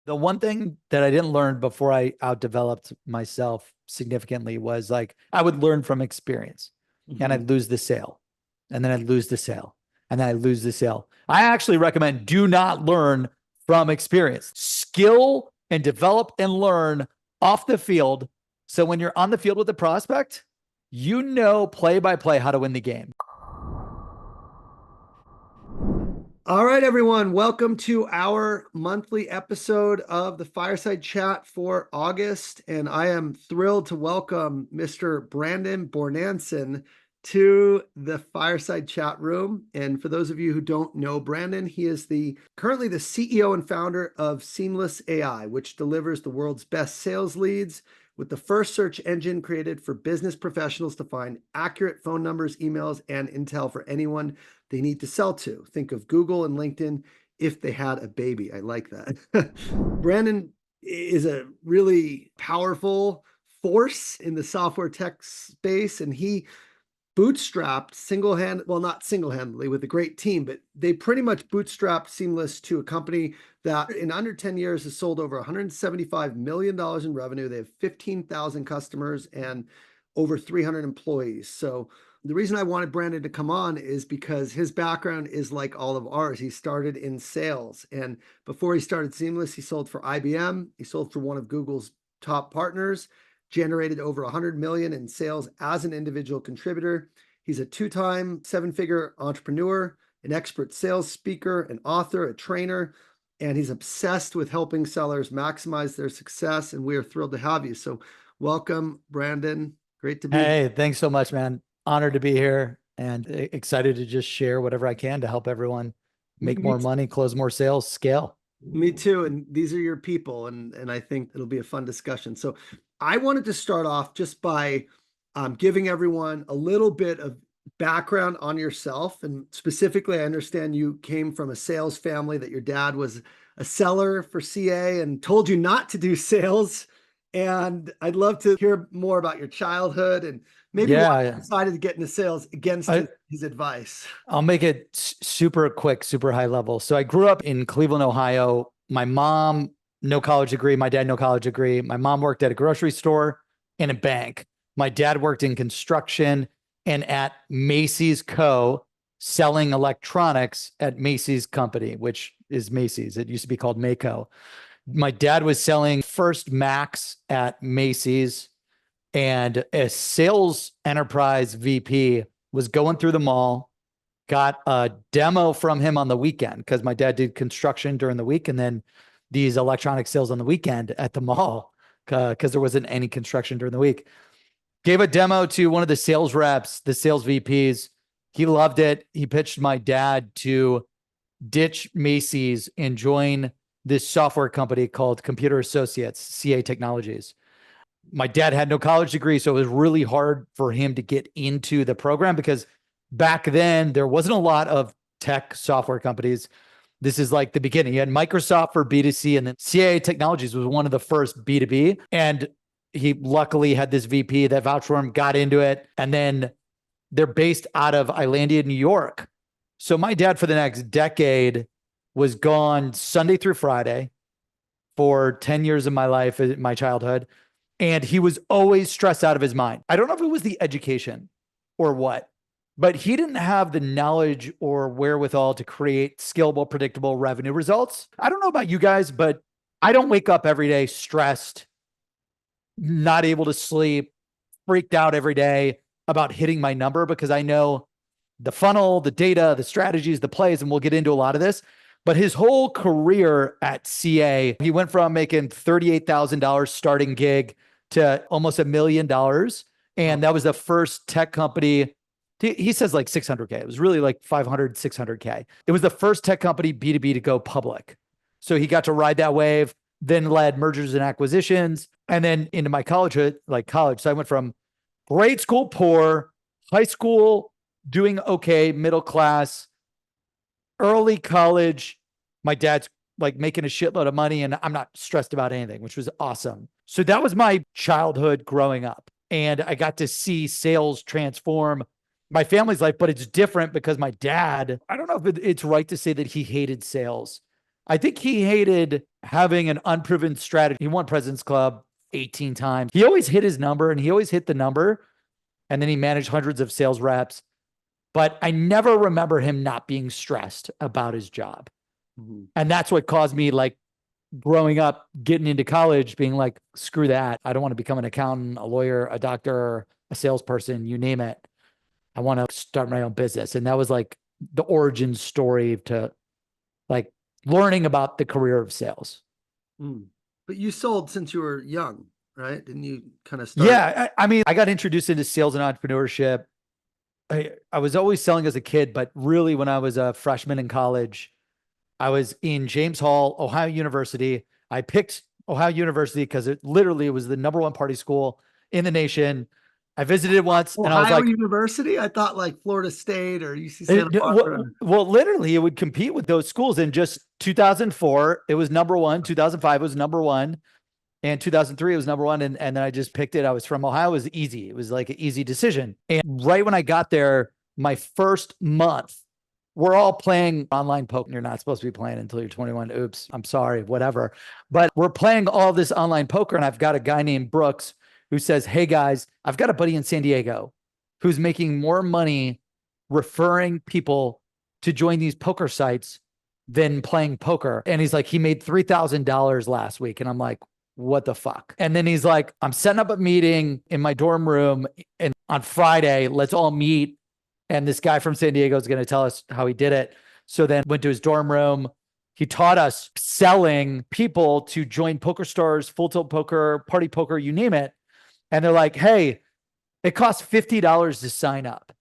The one thing that I didn't learn before I outdeveloped myself significantly was like I would learn from experience and Mhm. I'd lose the sale and then I'd lose the sale and then I'd lose the sale. I actually recommend do not learn from experience. Skill and develop and learn off the field. So when you're on the field with the prospect, you know play by play how to win the game. All right, everyone. Welcome to our monthly episode of the Fireside Chat for August. And I am thrilled to welcome Mr. Brandon Bornancin to the Fireside Chat room. And for those of you who don't know Brandon, he is currently the CEO and founder of Seamless AI, which delivers the world's best sales leads with the first search engine created for business professionals to find accurate phone numbers, emails, and intel for anyone they need to sell to. Think of Google and LinkedIn if they had a baby. I like that. Brandon is a really powerful force in the software tech space, and he bootstrapped not single-handedly with a great team, but they pretty much bootstrapped Seamless to a company that in under 10 years has sold over $175 million in revenue. They have 15,000 customers and over 300 employees. So the reason I wanted Brandon to come on is because his background is like all of ours. He started in sales, and before he started Seamless, he sold for IBM. He sold for one of Google's top partners, generated over 100 million in sales as an individual contributor. He's a two-time seven-figure entrepreneur, an expert sales speaker, an author, a trainer, and he's obsessed with helping sellers maximize their success. And we are thrilled to have you. So welcome, Brandon. Great to be here. Hey, thanks so much, man. Honored to be here and excited to just share whatever I can to help everyone make Me, more money, close more sales, scale. me too. And these are your people. And I think it'll be a fun discussion. So I wanted to start off just by giving everyone a little bit of background on yourself. And specifically, I understand you came from a sales family, that your dad was a seller for CA and told you not to do sales. And I'd love to hear more about your childhood and maybe why you Yeah, decided to get into sales against I, his advice. I'll make it super quick, super high level. So I grew up in Cleveland, Ohio. My mom, no college degree. My dad, no college degree. My mom worked at a grocery store and a bank. My dad worked in construction and at Macy's Co. selling electronics at Macy's Company, which is Macy's. It used to be called Maaco. My dad was selling first Macs at Macy's, and a sales enterprise VP was going through the mall, got a demo from him on the weekend because my dad did construction during the week and then these electronic sales on the weekend at the mall because there wasn't any construction during the week. Gave a demo to one of the sales reps, the sales VPs. He loved it. He pitched my dad to ditch Macy's and join this software company called Computer Associates, CA Technologies. My dad had no college degree, so it was really hard for him to get into the program because back then there wasn't a lot of tech software companies. This is like the beginning. You had Microsoft for B2C, and then CA Technologies was one of the first B2B. And he luckily had this VP that vouched for him, got into it. And then they're based out of Islandia, New York. So my dad for the next decade was gone Sunday through Friday for 10 years of my life, my childhood. And he was always stressed out of his mind. I don't know if it was the education or what, but he didn't have the knowledge or wherewithal to create scalable, predictable revenue results. I don't know about you guys, but I don't wake up every day stressed, not able to sleep, freaked out every day about hitting my number because I know the funnel, the data, the strategies, the plays, and we'll get into a lot of this. But his whole career at CA, he went from making $38,000 starting gig to almost $1 million. And that was the first tech company. He says like 600K. It was really like 500, 600K. It was the first tech company B2B to go public. So he got to ride that wave, then led mergers and acquisitions, and then into my college. So I went from grade school poor, high school doing okay, middle class, early college. My dad's like making a shitload of money and I'm not stressed about anything, which was awesome. So that was my childhood growing up. And I got to see sales transform my family's life, but it's different because my dad, I don't know if it's right to say that he hated sales, I think he hated having an unproven strategy. He won President's Club 18 times. He always hit his number and he always hit the number. And then he managed hundreds of sales reps. But I never remember him not being stressed about his job. Mm-hmm. And that's what caused me, like, growing up, getting into college, being like, screw that. I don't want to become an accountant, a lawyer, a doctor, a salesperson, you name it. I want to start my own business. And that was like the origin story to like learning about the career of sales. But you sold since you were young, right? Didn't you kind of start? Yeah. I mean, I got introduced into sales and entrepreneurship. I was always selling as a kid, but really when I was a freshman in college, I was in James Hall, Ohio University. I picked Ohio University because it was the number one party school in the nation. I visited once and I was Ohio like, University? I thought like Florida State or UC Santa Barbara. well, literally it would compete with those schools. In just 2004, it was number one. 2005 was number one. And 2003, it was number one. And then I just picked it. I was from Ohio. It was easy. It was like an easy decision. And right when I got there, my first month, we're all playing online poker. You're not supposed to be playing until you're 21. Oops, I'm sorry, whatever. But we're playing all this online poker. And I've got a guy named Brooks who says, hey guys, I've got a buddy in San Diego who's making more money referring people to join these poker sites than playing poker. And he's like, he made $3,000 last week. And I'm like, what the fuck? And then he's like, I'm setting up a meeting in my dorm room. And on Friday, let's all meet. And this guy from San Diego is going to tell us how he did it. So then went to his dorm room. He taught us selling people to join Poker Stars, Full Tilt Poker, Party Poker, you name it. And they're like, hey, it costs $50 to sign up.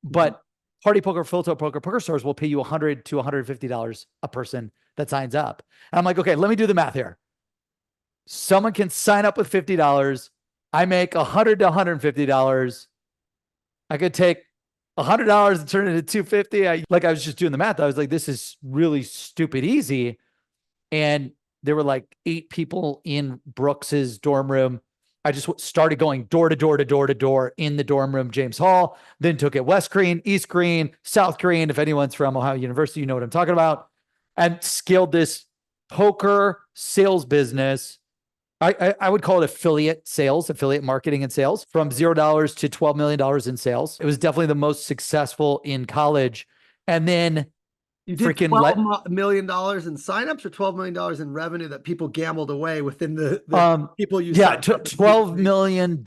But Party Poker, Full Tilt Poker, Poker Stars will pay you $100 to $150 a person that signs up. And I'm like, okay, let me do the math here. Someone can sign up with $50. I make $100 to $150. I could take $100 and turn it into $250. I was just doing the math. I was like, this is really stupid easy. And there were like 8 people in Brooks's dorm room. I just started going door to door to door to door in the dorm room, James Hall, then took it West Green, East Green, South Green. If anyone's from Ohio University, you know what I'm talking about. And scaled this poker sales business. I would call it affiliate marketing and sales, from $0 to $12 million in sales. It was definitely the most successful in college. And then you did $12 million in signups or $12 million in revenue that people gambled away within the people you $12 million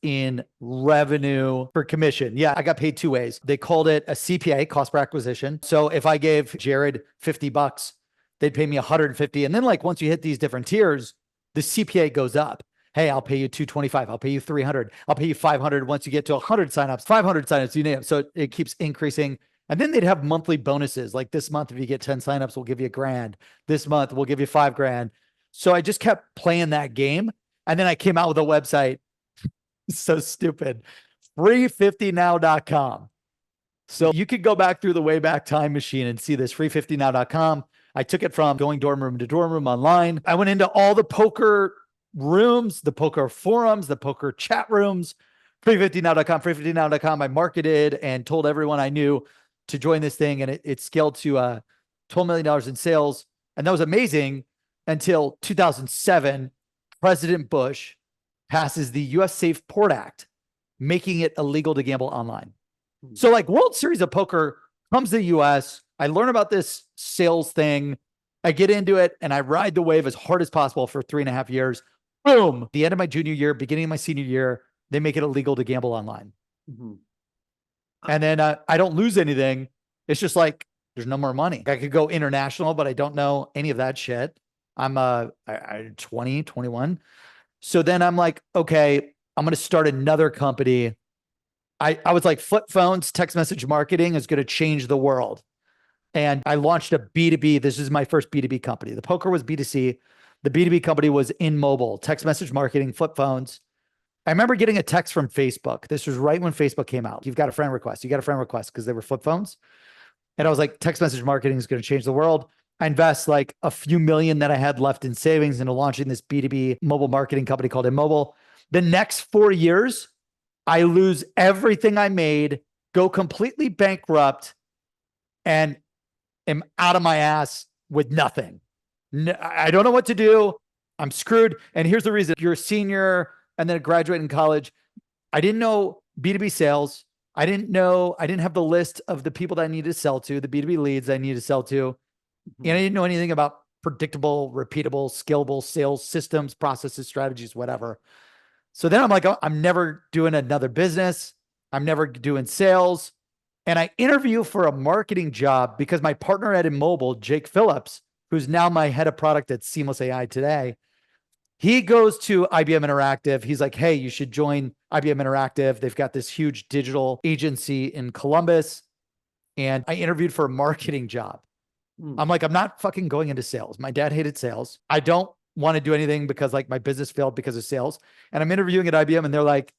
in revenue for commission. Yeah, I got paid 2 ways. They called it a CPA, cost per acquisition. So if I gave Jared $50, they'd pay me $150. And then like once you hit these different tiers, the CPA goes up. Hey, I'll pay you $225. I'll pay you $300. I'll pay you $500 once you get to 100 signups, 500 signups, you name it. So it keeps increasing. And then they'd have monthly bonuses. Like this month, if you get 10 signups, we'll give you $1,000. This month, we'll give you $5,000. So I just kept playing that game. And then I came out with a website. So stupid. Free50now.com. So you could go back through the Wayback Time Machine and see this, free50now.com. I took it from going dorm room to dorm room online. I went into all the poker rooms, the poker forums, the poker chat rooms, free50now.com, free50now.com. I marketed and told everyone I knew to join this thing. And it scaled to $12 million in sales. And that was amazing until 2007, President Bush passes the U.S. Safe Port Act, making it illegal to gamble online. So like World Series of Poker comes to the U.S., I learn about this sales thing. I get into it and I ride the wave as hard as possible for 3.5 years. Boom. The end of my junior year, beginning of my senior year, they make it illegal to gamble online. And then I don't lose anything. It's just like, there's no more money. I could go international, but I don't know any of that shit. I'm 20, 21. So then I'm like, okay, I'm going to start another company. I was like, flip phones, text message marketing is going to change the world. And I launched a B2B. This is my first B2B company. The poker was B2C. The B2B company was in mobile, text message marketing, flip phones. I remember getting a text from Facebook. This was right when Facebook came out. You've got a friend request. You got a friend request because they were flip phones. And I was like, text message marketing is going to change the world. I invest like a few million that I had left in savings into launching this B2B mobile marketing company called Immobile. The next 4 years, I lose everything I made, go completely bankrupt, and am out of my ass with nothing. I don't know what to do. I'm screwed. And here's the reason. You're a senior and then a graduate in college. I didn't know B2B sales. I didn't have the list of the people that I needed to sell to, the B2B leads I needed to sell to. And I didn't know anything about predictable, repeatable, scalable sales systems, processes, strategies, whatever. So then I'm like, oh, I'm never doing another business. I'm never doing sales. And I interview for a marketing job because my partner at Immobile, Jake Phillips, who's now my head of product at Seamless AI today, he goes to IBM Interactive. He's like, hey, you should join IBM Interactive. They've got this huge digital agency in Columbus. And I interviewed for a marketing job. I'm like, I'm not fucking going into sales. My dad hated sales. I don't want to do anything because like my business failed because of sales. And I'm interviewing at IBM and they're like,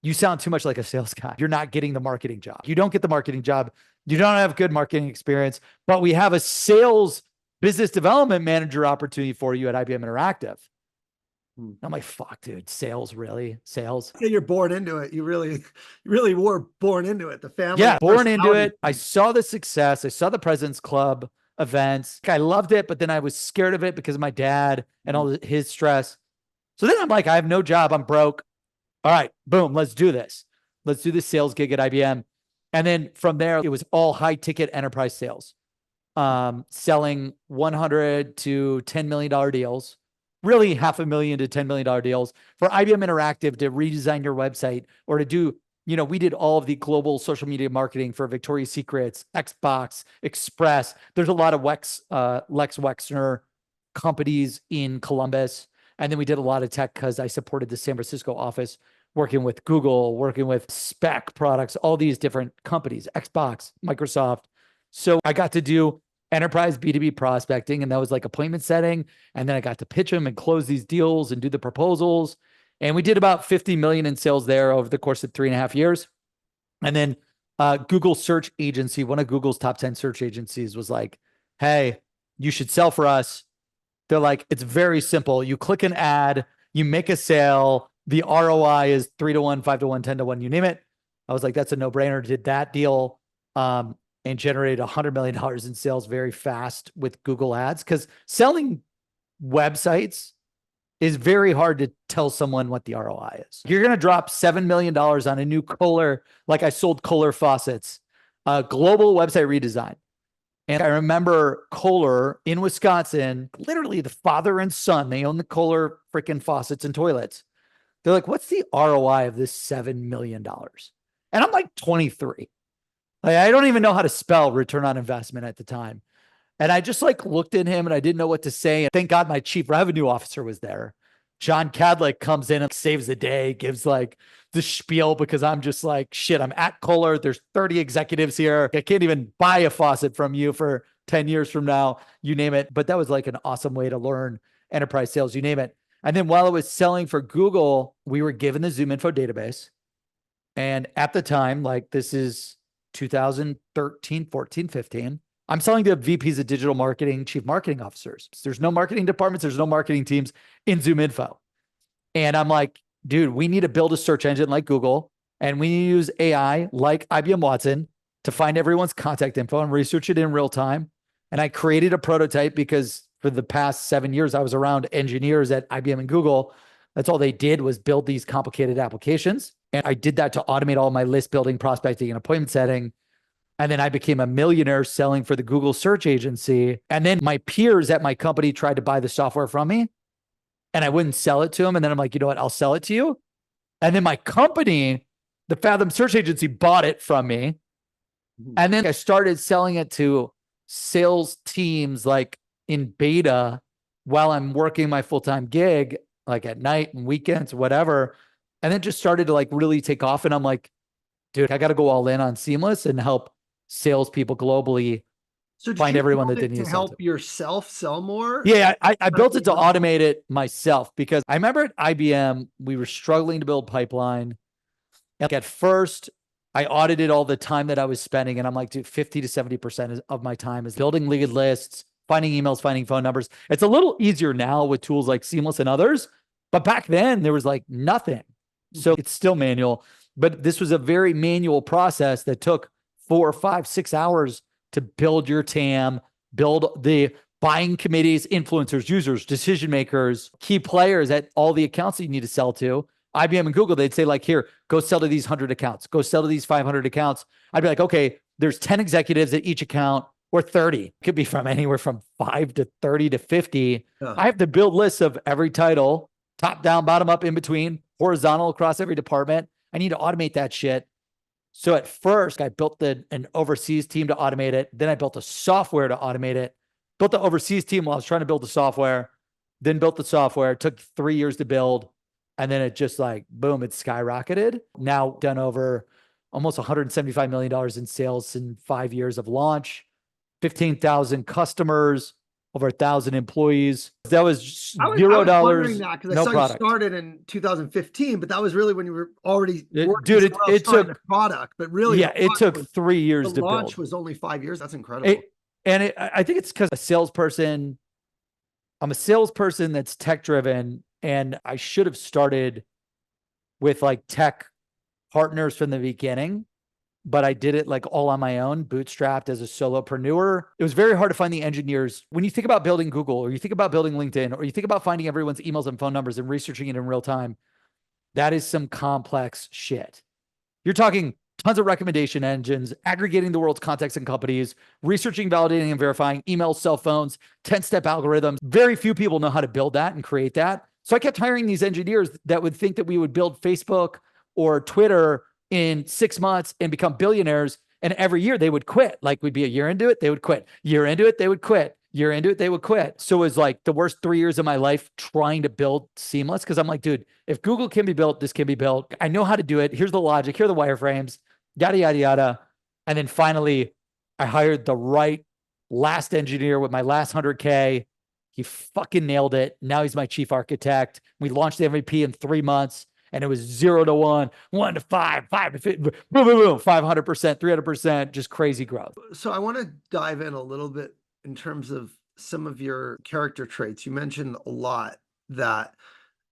you sound too much like a sales guy. You're not getting the marketing job. You don't get the marketing job. You don't have good marketing experience, but we have a sales business development manager opportunity for you at IBM Interactive. I'm like, fuck, dude, sales, really? Sales? Yeah, you're born into it. You really were born into it. The family. Yeah, born into it. I saw the success. I saw the President's Club events. I loved it, but then I was scared of it because of my dad and all his stress. So then I'm like, I have no job. I'm broke. All right, boom, let's do this. Let's do this sales gig at IBM. And then from there, it was all high ticket enterprise sales, selling $100 to $10 million deals, really $500,000 to $10 million deals for IBM Interactive to redesign your website or to do, we did all of the global social media marketing for Victoria's Secrets, Xbox, Express. There's a lot of Lex Wexner companies in Columbus. And then we did a lot of tech because I supported the San Francisco office, working with Google, working with spec products, all these different companies, Xbox, Microsoft. So I got to do enterprise B2B prospecting, and that was like appointment setting. And then I got to pitch them and close these deals and do the proposals. And we did about 50 million in sales there over the course of 3.5 years. And then Google search agency, one of Google's top 10 search agencies, was like, hey, you should sell for us. They're like, it's very simple. You click an ad, you make a sale. The ROI is 3-to-1, 5-to-1, 10-to-1, you name it. I was like, that's a no-brainer. Did that deal and generated $100 million in sales very fast with Google ads. Because selling websites is very hard to tell someone what the ROI is. You're going to drop $7 million on a new Kohler, like I sold Kohler faucets, global website redesign. And I remember Kohler in Wisconsin, literally the father and son, they own the Kohler freaking faucets and toilets. They're like, what's the ROI of this $7 million? And I'm like 23. Like, I don't even know how to spell return on investment at the time. And I just like looked at him and I didn't know what to say. And thank God my chief revenue officer was there. John Cadlick comes in and saves the day, gives like the spiel because I'm just like, shit, I'm at Kohler. There's 30 executives here. I can't even buy a faucet from you for 10 years from now, you name it. But that was like an awesome way to learn enterprise sales, you name it. And then while I was selling for Google, we were given the ZoomInfo database. And at the time, like this is 2013, 14, 15, I'm selling to VPs of digital marketing, chief marketing officers. There's no marketing departments. There's no marketing teams in ZoomInfo. And I'm like, dude, we need to build a search engine like Google. And we need to use AI like IBM Watson to find everyone's contact info and research it in real time. And I created a prototype because for the past 7 years, I was around engineers at IBM and Google. That's all they did was build these complicated applications. And I did that to automate all my list building, prospecting, and appointment setting. And then I became a millionaire selling for the Google search agency. And then my peers at my company tried to buy the software from me and I wouldn't sell it to them. And then I'm like, you know what? I'll sell it to you. And then my company, the Fathom search agency, bought it from me. And then I started selling it to sales teams like in beta while I'm working my full-time gig, like at night and weekends, whatever. And then just started to like really take off. And I'm like, dude, I got to go all in on Seamless and help salespeople globally find everyone that they need to help yourself sell more. Yeah, I built it to automate it myself because I remember at IBM, we were struggling to build pipeline. And at first, I audited all the time that I was spending. And I'm like, dude, 50 to 70% of my time is building lead lists, finding emails, finding phone numbers. It's a little easier now with tools like Seamless and others. But back then, there was like nothing. So it's still manual. But this was a very manual process that took 4, 5, 6 hours to build your TAM, build the buying committees, influencers, users, decision makers, key players at all the accounts that you need to sell to. IBM and Google, they'd say like, here, go sell to these 100 accounts, go sell to these 500 accounts. I'd be like, okay, there's 10 executives at each account, or 30. It could be from anywhere from 5 to 30 to 50. Yeah. I have to build lists of every title, top down, bottom up, in between, horizontal across every department. I need to automate that shit. So at first, I built an overseas team to automate it. Then I built a software to automate it. Built the overseas team while I was trying to build the software. Then built the software. It took 3 years to build. And then it just like, boom, it skyrocketed. Now done over almost $175 million in sales in 5 years of launch, 15,000 customers, over 1,000 employees. That was $0. I was wondering that because no I saw product. you started in 2015, but that was really when you were already working. Dude, it took the product, but really, yeah, it took 3 years to build. The launch build. was only 5 years. That's incredible. I think it's because I'm a salesperson that's tech driven, and I should have started with like tech partners from the beginning, but I did it like all on my own, bootstrapped as a solopreneur. It was very hard to find the engineers. When you think about building Google, or you think about building LinkedIn, or you think about finding everyone's emails and phone numbers and researching it in real time, that is some complex shit. You're talking tons of recommendation engines, aggregating the world's contacts and companies, researching, validating, and verifying emails, cell phones, 10-step algorithms. Very few people know how to build that and create that. So I kept hiring these engineers that would think that we would build Facebook or Twitter in 6 months and become billionaires. And every year they would quit. Like we'd be a year into it, they would quit. Year into it, they would quit. Year into it, they would quit. So it was like the worst 3 years of my life trying to build Seamless. Cause I'm like, dude, if Google can be built, this can be built. I know how to do it. Here's the logic. Here are the wireframes, yada, yada, yada. And then finally I hired the right last engineer with my last 100K. He fucking nailed it. Now he's my chief architect. We launched the MVP in 3 months. And it was 0 to 1, 1 to 5, 5 to 50, boom, boom, boom, 500%, 300%, just crazy growth. So I want to dive in a little bit in terms of some of your character traits. You mentioned a lot that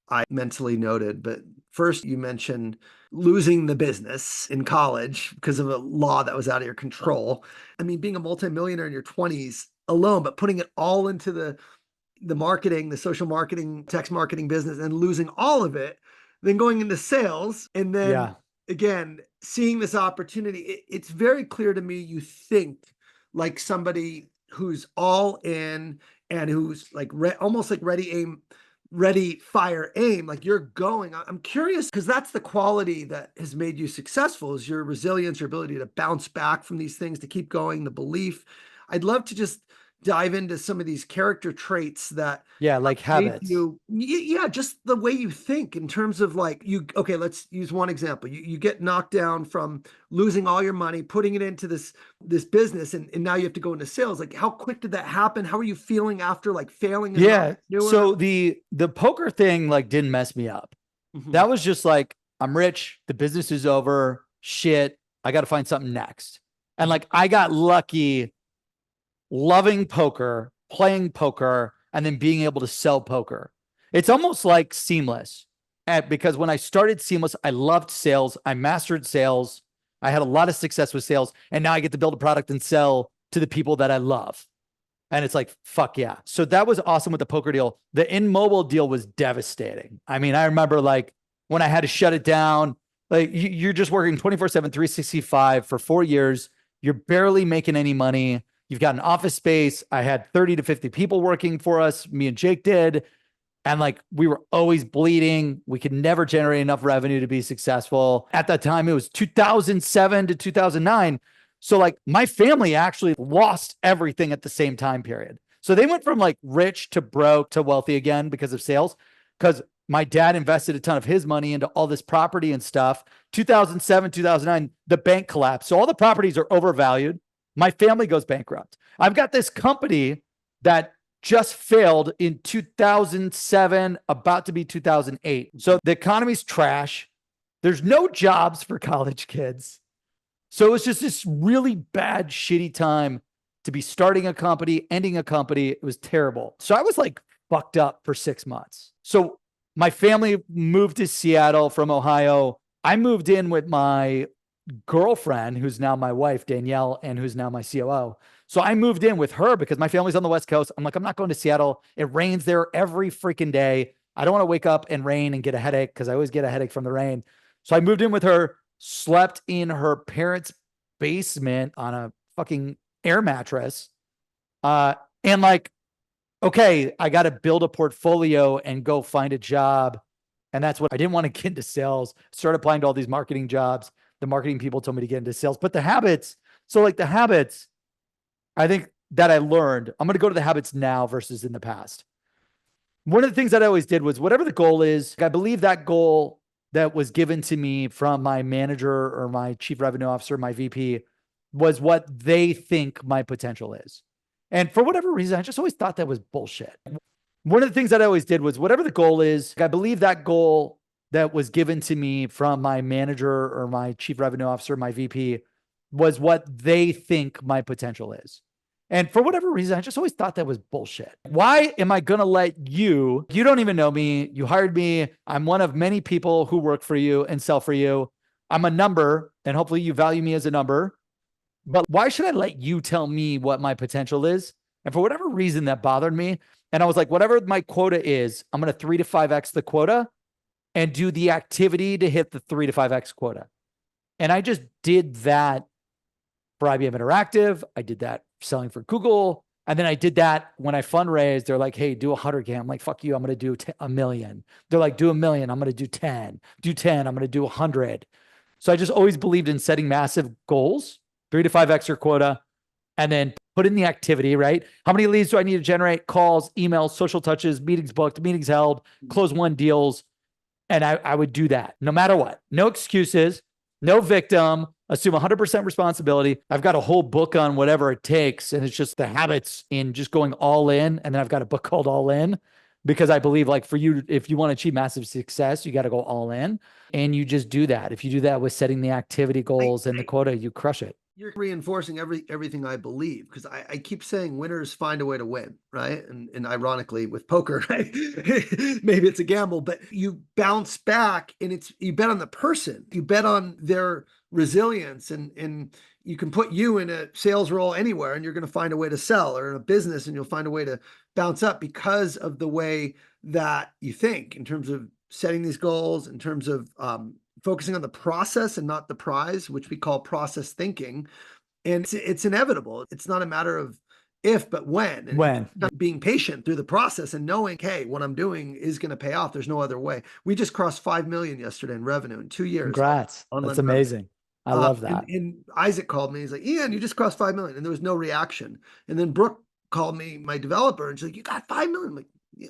I mentally noted, but first you mentioned losing the business in college because of a law that was out of your control. I mean, being a multimillionaire in your 20s alone, but putting it all into the marketing, the social marketing, text marketing business, and losing all of it. Then going into sales, and then again, seeing this opportunity, it's very clear to me you think like somebody who's all in and who's like almost like ready, fire, aim, like you're going. I'm curious because that's the quality that has made you successful, is your resilience, your ability to bounce back from these things, to keep going, the belief. I'd love to just dive into some of these character traits that like habits. Just the way you think in terms of like okay, let's use one example. You get knocked down from losing all your money, putting it into this business, and now you have to go into sales. Like, how quick did that happen? How are you feeling after like failing? So the poker thing like didn't mess me up. Mm-hmm. That was just like, I'm rich, the business is over, shit, I got to find something next. And like I got lucky loving poker, playing poker, and then being able to sell poker. It's almost like Seamless. Because when I started Seamless, I loved sales. I mastered sales. I had a lot of success with sales. And now I get to build a product and sell to the people that I love. And it's like, fuck yeah. So that was awesome with the poker deal. The InMobile deal was devastating. I mean, I remember like when I had to shut it down, like you're just working 24/7, 365 for 4 years. You're barely making any money. You've got an office space. I had 30 to 50 people working for us. Me and Jake did. And like, we were always bleeding. We could never generate enough revenue to be successful. At that time, it was 2007 to 2009. So like my family actually lost everything at the same time period. So they went from like rich to broke to wealthy again because of sales. Because my dad invested a ton of his money into all this property and stuff. 2007, 2009, the bank collapsed. So all the properties are overvalued. My family goes bankrupt. I've got this company that just failed in 2007, about to be 2008. So the economy's trash. There's no jobs for college kids. So it was just this really bad, shitty time to be starting a company, ending a company. It was terrible. So I was like fucked up for 6 months. So my family moved to Seattle from Ohio. I moved in with my girlfriend, who's now my wife, Danielle, and who's now my COO. So I moved in with her because my family's on the West Coast. I'm like, I'm not going to Seattle. It rains there every freaking day. I don't want to wake up and rain and get a headache because I always get a headache from the rain. So I moved in with her, slept in her parents' basement on a fucking air mattress. And like, okay, I got to build a portfolio and go find a job. And that's what I didn't want to get into sales. Started applying to all these marketing jobs. The marketing people told me to get into sales, but the habits, I think that I learned, I'm going to go to the habits now versus in the past. One of the things that I always did was whatever the goal is, I believe that goal that was given to me from my manager or my chief revenue officer, my VP, was what they think my potential is. And for whatever reason, I just always thought that was bullshit. One of the things that I always did was whatever the goal is, I believe that goal that was given to me from my manager or my chief revenue officer, my VP, was what they think my potential is. And for whatever reason, I just always thought that was bullshit. Why am I going to let you don't even know me. You hired me. I'm one of many people who work for you and sell for you. I'm a number, and hopefully you value me as a number. But why should I let you tell me what my potential is? And for whatever reason that bothered me. And I was like, whatever my quota is, I'm going to 3 to 5x the quota and do the activity to hit the 3 to 5x quota. And I just did that for IBM Interactive. I did that selling for Google. And then I did that when I fundraised. They're like, hey, do 100K. I'm like, fuck you. I'm going to do a million. They're like, do a million. I'm going to do 10. Do 10. I'm going to do 100. So I just always believed in setting massive goals, 3 to 5x your quota, and then put in the activity, right? How many leads do I need to generate? Calls, emails, social touches, meetings booked, meetings held, close one deals. And I would do that no matter what. No excuses, no victim, assume 100% responsibility. I've got a whole book on whatever it takes. And it's just the habits in just going all in. And then I've got a book called All In, because I believe like for you, if you want to achieve massive success, you got to go all in, and you just do that. If you do that with setting the activity goals and the quota, you crush it. You're reinforcing everything I believe, because I keep saying winners find a way to win, right? And ironically with poker, right? Maybe it's a gamble, but you bounce back, and you bet on the person, you bet on their resilience, and you can put you in a sales role anywhere and you're going to find a way to sell, or in a business and you'll find a way to bounce up because of the way that you think in terms of setting these goals, in terms of focusing on the process and not the prize, which we call process thinking. And it's inevitable. It's not a matter of if, but when. And being patient through the process and knowing, hey, what I'm doing is going to pay off. There's no other way. We just crossed 5 million yesterday in revenue in 2 years. Congrats. That's amazing. I love that. And Isaac called me. He's like, Ian, you just crossed 5 million. And there was no reaction. And then Brooke called me, my developer, and she's like, you got 5 million. I'm like,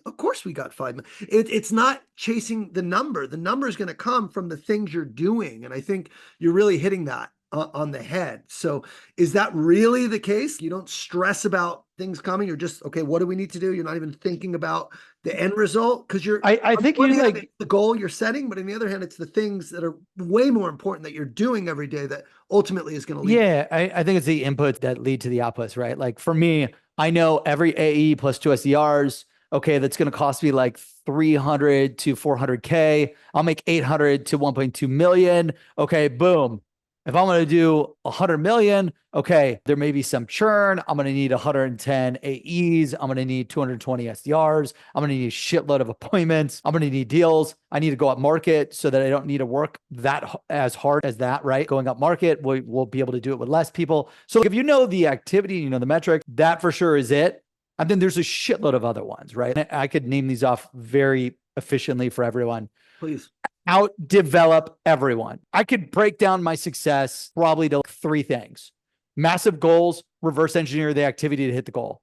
of course we got 5 million. It's not chasing the number. The number is going to come from the things you're doing. And I think you're really hitting that on the head. So is that really the case? You don't stress about things coming. You're just, okay, what do we need to do? You're not even thinking about the end result, because I think you like the goal you're setting, but on the other hand, it's the things that are way more important that you're doing every day that ultimately is going to lead. Yeah. I think it's the inputs that lead to the outputs, right? Like for me, I know every AE plus 2 SDRs, okay, that's going to cost me like 300 to 400K. I'll make 800 to 1.2 million. Okay, boom. If I'm going to do 100 million, okay, there may be some churn. I'm going to need 110 AEs. I'm going to need 220 SDRs. I'm going to need a shitload of appointments. I'm going to need deals. I need to go up market so that I don't need to work that as hard as that, right? Going up market, we'll be able to do it with less people. So if you know the activity, you know the metric, that for sure is it. And then there's a shitload of other ones, right? I could name these off very efficiently for everyone. Please. Out-develop everyone. I could break down my success probably to 3 things. Massive goals, reverse engineer the activity to hit the goal.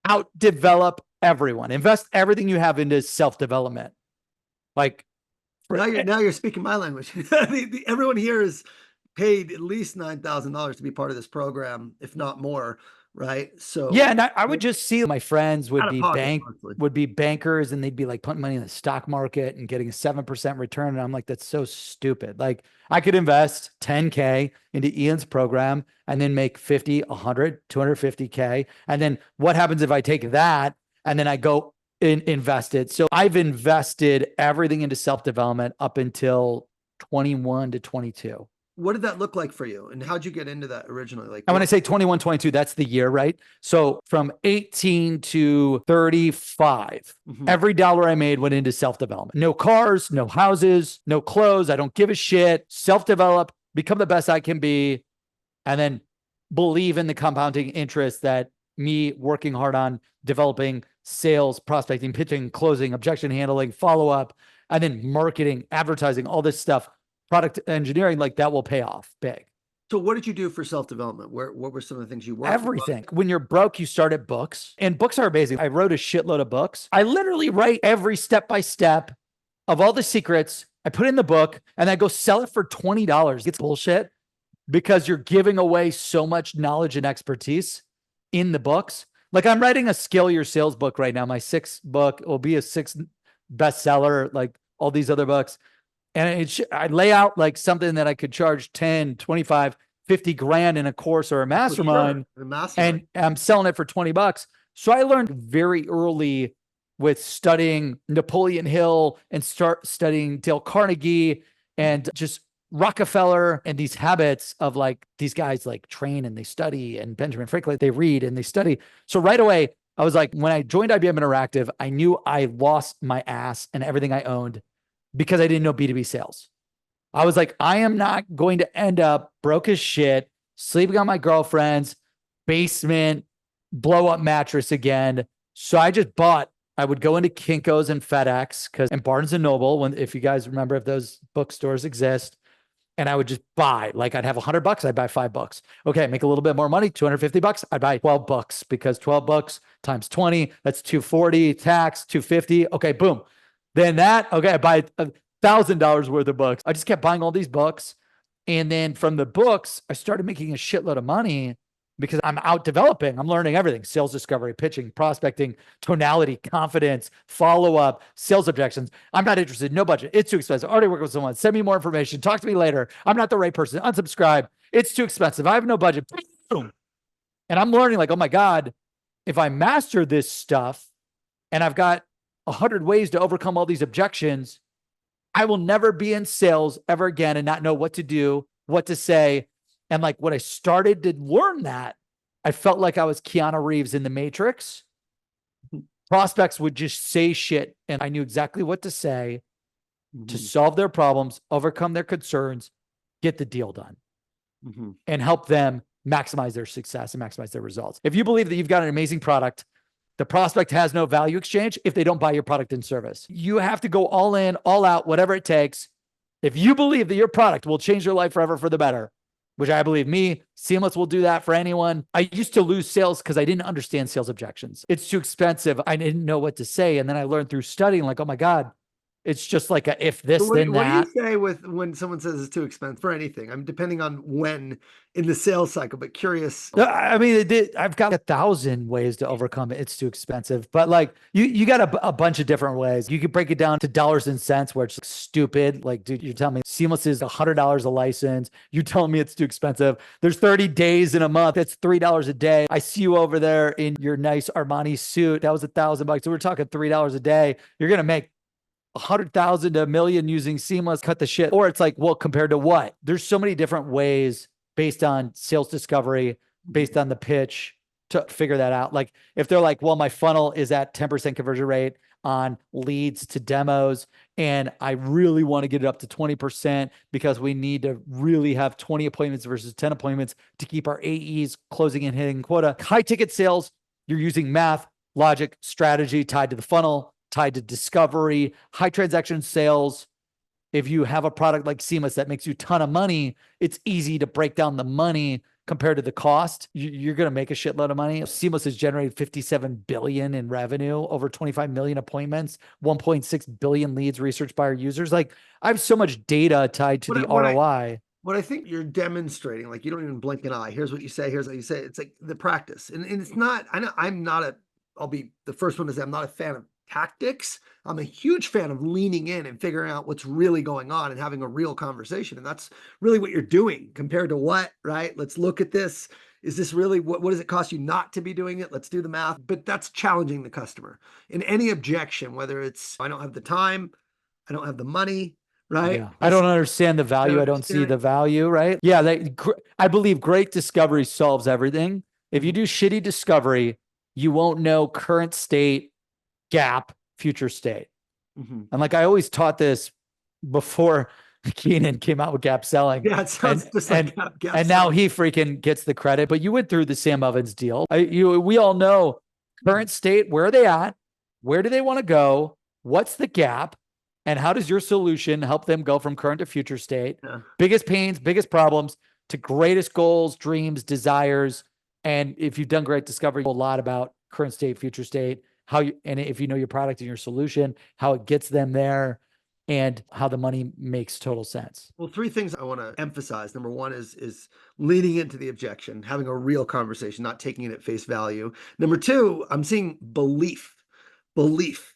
Out-develop everyone. Invest everything you have into self-development. Like now you're speaking my language. Everyone here is paid at least $9,000 to be part of this program, if not more. Right. So yeah, and I would just see my friends would be bankers, and they'd be like putting money in the stock market and getting a 7% return. And I'm like, that's so stupid. Like I could invest 10K into Ian's program and then make 50, 100, 250K. And then what happens if I take that and then I go invest it? So I've invested everything into self-development up until 21 to 22. what did that look like for you? And how'd you get into that originally? Like, And when I say 21, 22, that's the year, right? So from 18 to 35, every dollar I made went into self-development. No cars, no houses, no clothes. I don't give a shit. Self-develop, become the best I can be, and then believe in the compounding interest that me working hard on developing sales, prospecting, pitching, closing, objection handling, follow-up, and then marketing, advertising, all this stuff, product engineering, like that will pay off big. so what did you do for self-development? What were some of the things you worked on? Everything. When you're broke, you start at books, and books are amazing. I wrote a shitload of books. I literally write every step by step of all the secrets. I put in the book and I go sell it for $20. It's bullshit because you're giving away so much knowledge and expertise in the books. Like I'm writing a Scale Your Sales book right now. My sixth book will be a sixth bestseller, like all these other books. And I lay out like something that I could charge 10, 25, 50 grand in a course or a mastermind. The mastermind. And I'm selling it for $20. So I learned very early with studying Napoleon Hill and start studying Dale Carnegie and just Rockefeller and these habits of like these guys like train and they study, and Benjamin Franklin, they read and they study. So right away, I was like, when I joined IBM Interactive, I knew I lost my ass and everything I owned because I didn't know B2B sales. I was like, I am not going to end up broke as shit, sleeping on my girlfriend's basement, blow up mattress again. So I just I would go into Kinko's and FedEx and Barnes and Noble, if you guys remember, if those bookstores exist. And I would just buy, like I'd have $100, I'd buy $5. Okay, make a little bit more money, $250, I'd buy $12 because $12 times 20, that's $240, tax, $250. Okay, boom. Then I buy $1,000 worth of books. I just kept buying all these books. And then from the books, I started making a shitload of money because I'm out developing. I'm learning everything: sales discovery, pitching, prospecting, tonality, confidence, follow-up, sales objections. I'm not interested. No budget. It's too expensive. Already working with someone. Send me more information. Talk to me later. I'm not the right person. Unsubscribe. It's too expensive. I have no budget. Boom. And I'm learning like, oh my God, if I master this stuff and I've got 100 ways to overcome all these objections, I will never be in sales ever again and not know what to do, what to say. And like when I started to learn that, I felt like I was Keanu Reeves in The Matrix. Prospects would just say shit and I knew exactly what to say to solve their problems, overcome their concerns, get the deal done, and help them maximize their success and maximize their results. If you believe that you've got an amazing product, the prospect has no value exchange if they don't buy your product and service. You have to go all in, all out, whatever it takes. If you believe that your product will change your life forever for the better, which I believe Seamless will do that for anyone. I used to lose sales because I didn't understand sales objections. It's too expensive. I didn't know what to say. And then I learned through studying, like, oh my God, it's just like a if this, then that. What do you say when someone says it's too expensive for anything? I'm depending on when in the sales cycle, but curious. I mean, I've got 1,000 ways to overcome it. It's too expensive, but like you got a bunch of different ways. You could break it down to dollars and cents, where it's stupid. Like, dude, you're telling me Seamless is $100 a license. You telling me it's too expensive. There's 30 days in a month. That's $3 a day. I see you over there in your nice Armani suit. That was $1,000. So we're talking $3 a day. You're going to make 100,000 to 1 million using Seamless. Cut the shit. Or it's like, well, compared to what? There's so many different ways based on sales discovery, based on the pitch to figure that out. Like if they're like, well, my funnel is at 10% conversion rate on leads to demos, and I really want to get it up to 20% because we need to really have 20 appointments versus 10 appointments to keep our AEs closing and hitting quota. High ticket sales, you're using math, logic, strategy tied to the funnel, tied to discovery. High transaction sales, if you have a product like Seamless that makes you a ton of money, it's easy to break down the money compared to the cost. You're going to make a shitload of money. Seamless has generated $57 billion in revenue, over 25 million appointments, 1.6 billion leads researched by our users. Like I have so much data tied to the ROI. What I think you're demonstrating, like you don't even blink an eye. Here's what you say. Here's what you say. It's like the practice. And it's not, I'll be the first one to say I'm not a fan of tactics. I'm a huge fan of leaning in and figuring out what's really going on and having a real conversation. And that's really what you're doing compared to what, right? Let's look at this. Is this really, what does it cost you not to be doing it? Let's do the math. But that's challenging the customer. In any objection, whether it's, I don't have the time, I don't have the money, right? Yeah. I don't understand the value. I don't see the value, right? Yeah. I believe great discovery solves everything. If you do shitty discovery, you won't know current state, gap, future state. And like I always taught this before Keenan came out with gap selling. Yeah, it sounds just like gap and now he freaking gets the credit. But you went through the Sam Ovens deal. We all know current state, where are they at? Where do they want to go? What's the gap? And how does your solution help them go from current to future state? Yeah. Biggest pains, biggest problems to greatest goals, dreams, desires. And if you've done great discovery, a lot about current state, future state, and if you know your product and your solution, how it gets them there, and how the money makes total sense. Well, three things I want to emphasize. Number one is leaning into the objection, having a real conversation, not taking it at face value. Number two, I'm seeing belief,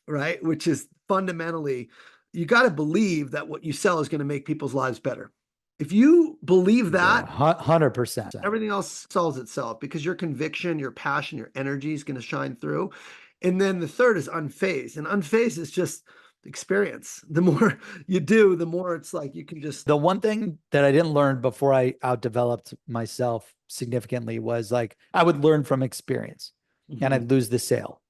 right? Which is fundamentally, you got to believe that what you sell is going to make people's lives better. If you believe that, 100%, everything else solves itself, because your conviction, your passion, your energy is going to shine through. And then the third is unfazed. And unfazed is just experience. The more you do, the more it's like you can just. The one thing that I didn't learn before I outdeveloped myself significantly was like I would learn from experience, and I'd lose the sale,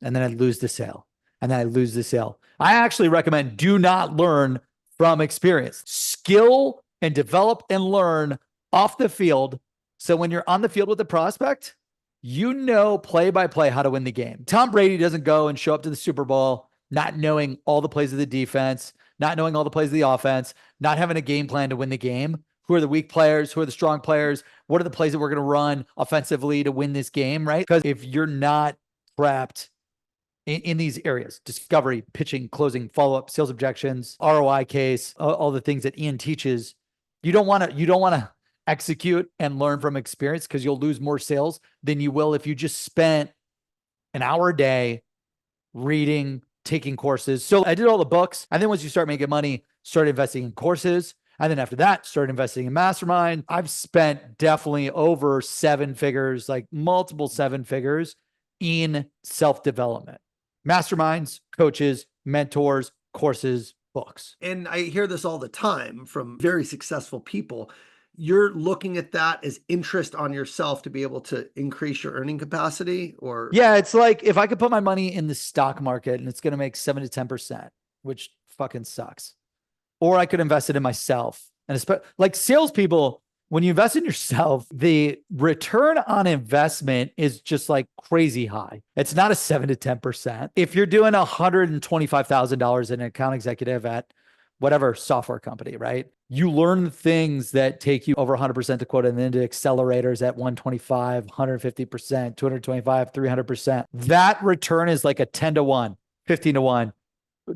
and then I'd lose the sale, and then I'd lose the sale. I actually recommend do not learn from experience. Skill and develop and learn off the field. So when you're on the field with the prospect, you know play by play how to win the game. Tom Brady doesn't go and show up to the Super Bowl not knowing all the plays of the defense, not knowing all the plays of the offense, not having a game plan to win the game. Who are the weak players? Who are the strong players? What are the plays that we're going to run offensively to win this game, right? Because if you're not prepped in these areas, discovery, pitching, closing, follow-up, sales objections, ROI case, all the things that Ian teaches, you don't want to execute and learn from experience, because you'll lose more sales than you will if you just spent an hour a day reading, taking courses. So I did all the books. And then once you start making money, start investing in courses. And then after that, start investing in mastermind. I've spent definitely over 7 figures, like multiple 7 figures in self-development, masterminds, coaches, mentors, courses, books. And I hear this all the time from very successful people. You're looking at that as interest on yourself to be able to increase your earning capacity, or? Yeah, it's like if I could put my money in the stock market and it's going to make 7 to 10%, which fucking sucks. Or I could invest it in myself. And like salespeople, when you invest in yourself, the return on investment is just like crazy high. It's not a 7 to 10%. If you're doing $125,000 in an account executive at whatever software company, right? You learn things that take you over 100% to quota, and then to accelerators at 125, 150%, 225, 300%. That return is like a 10 to 1, 15 to 1,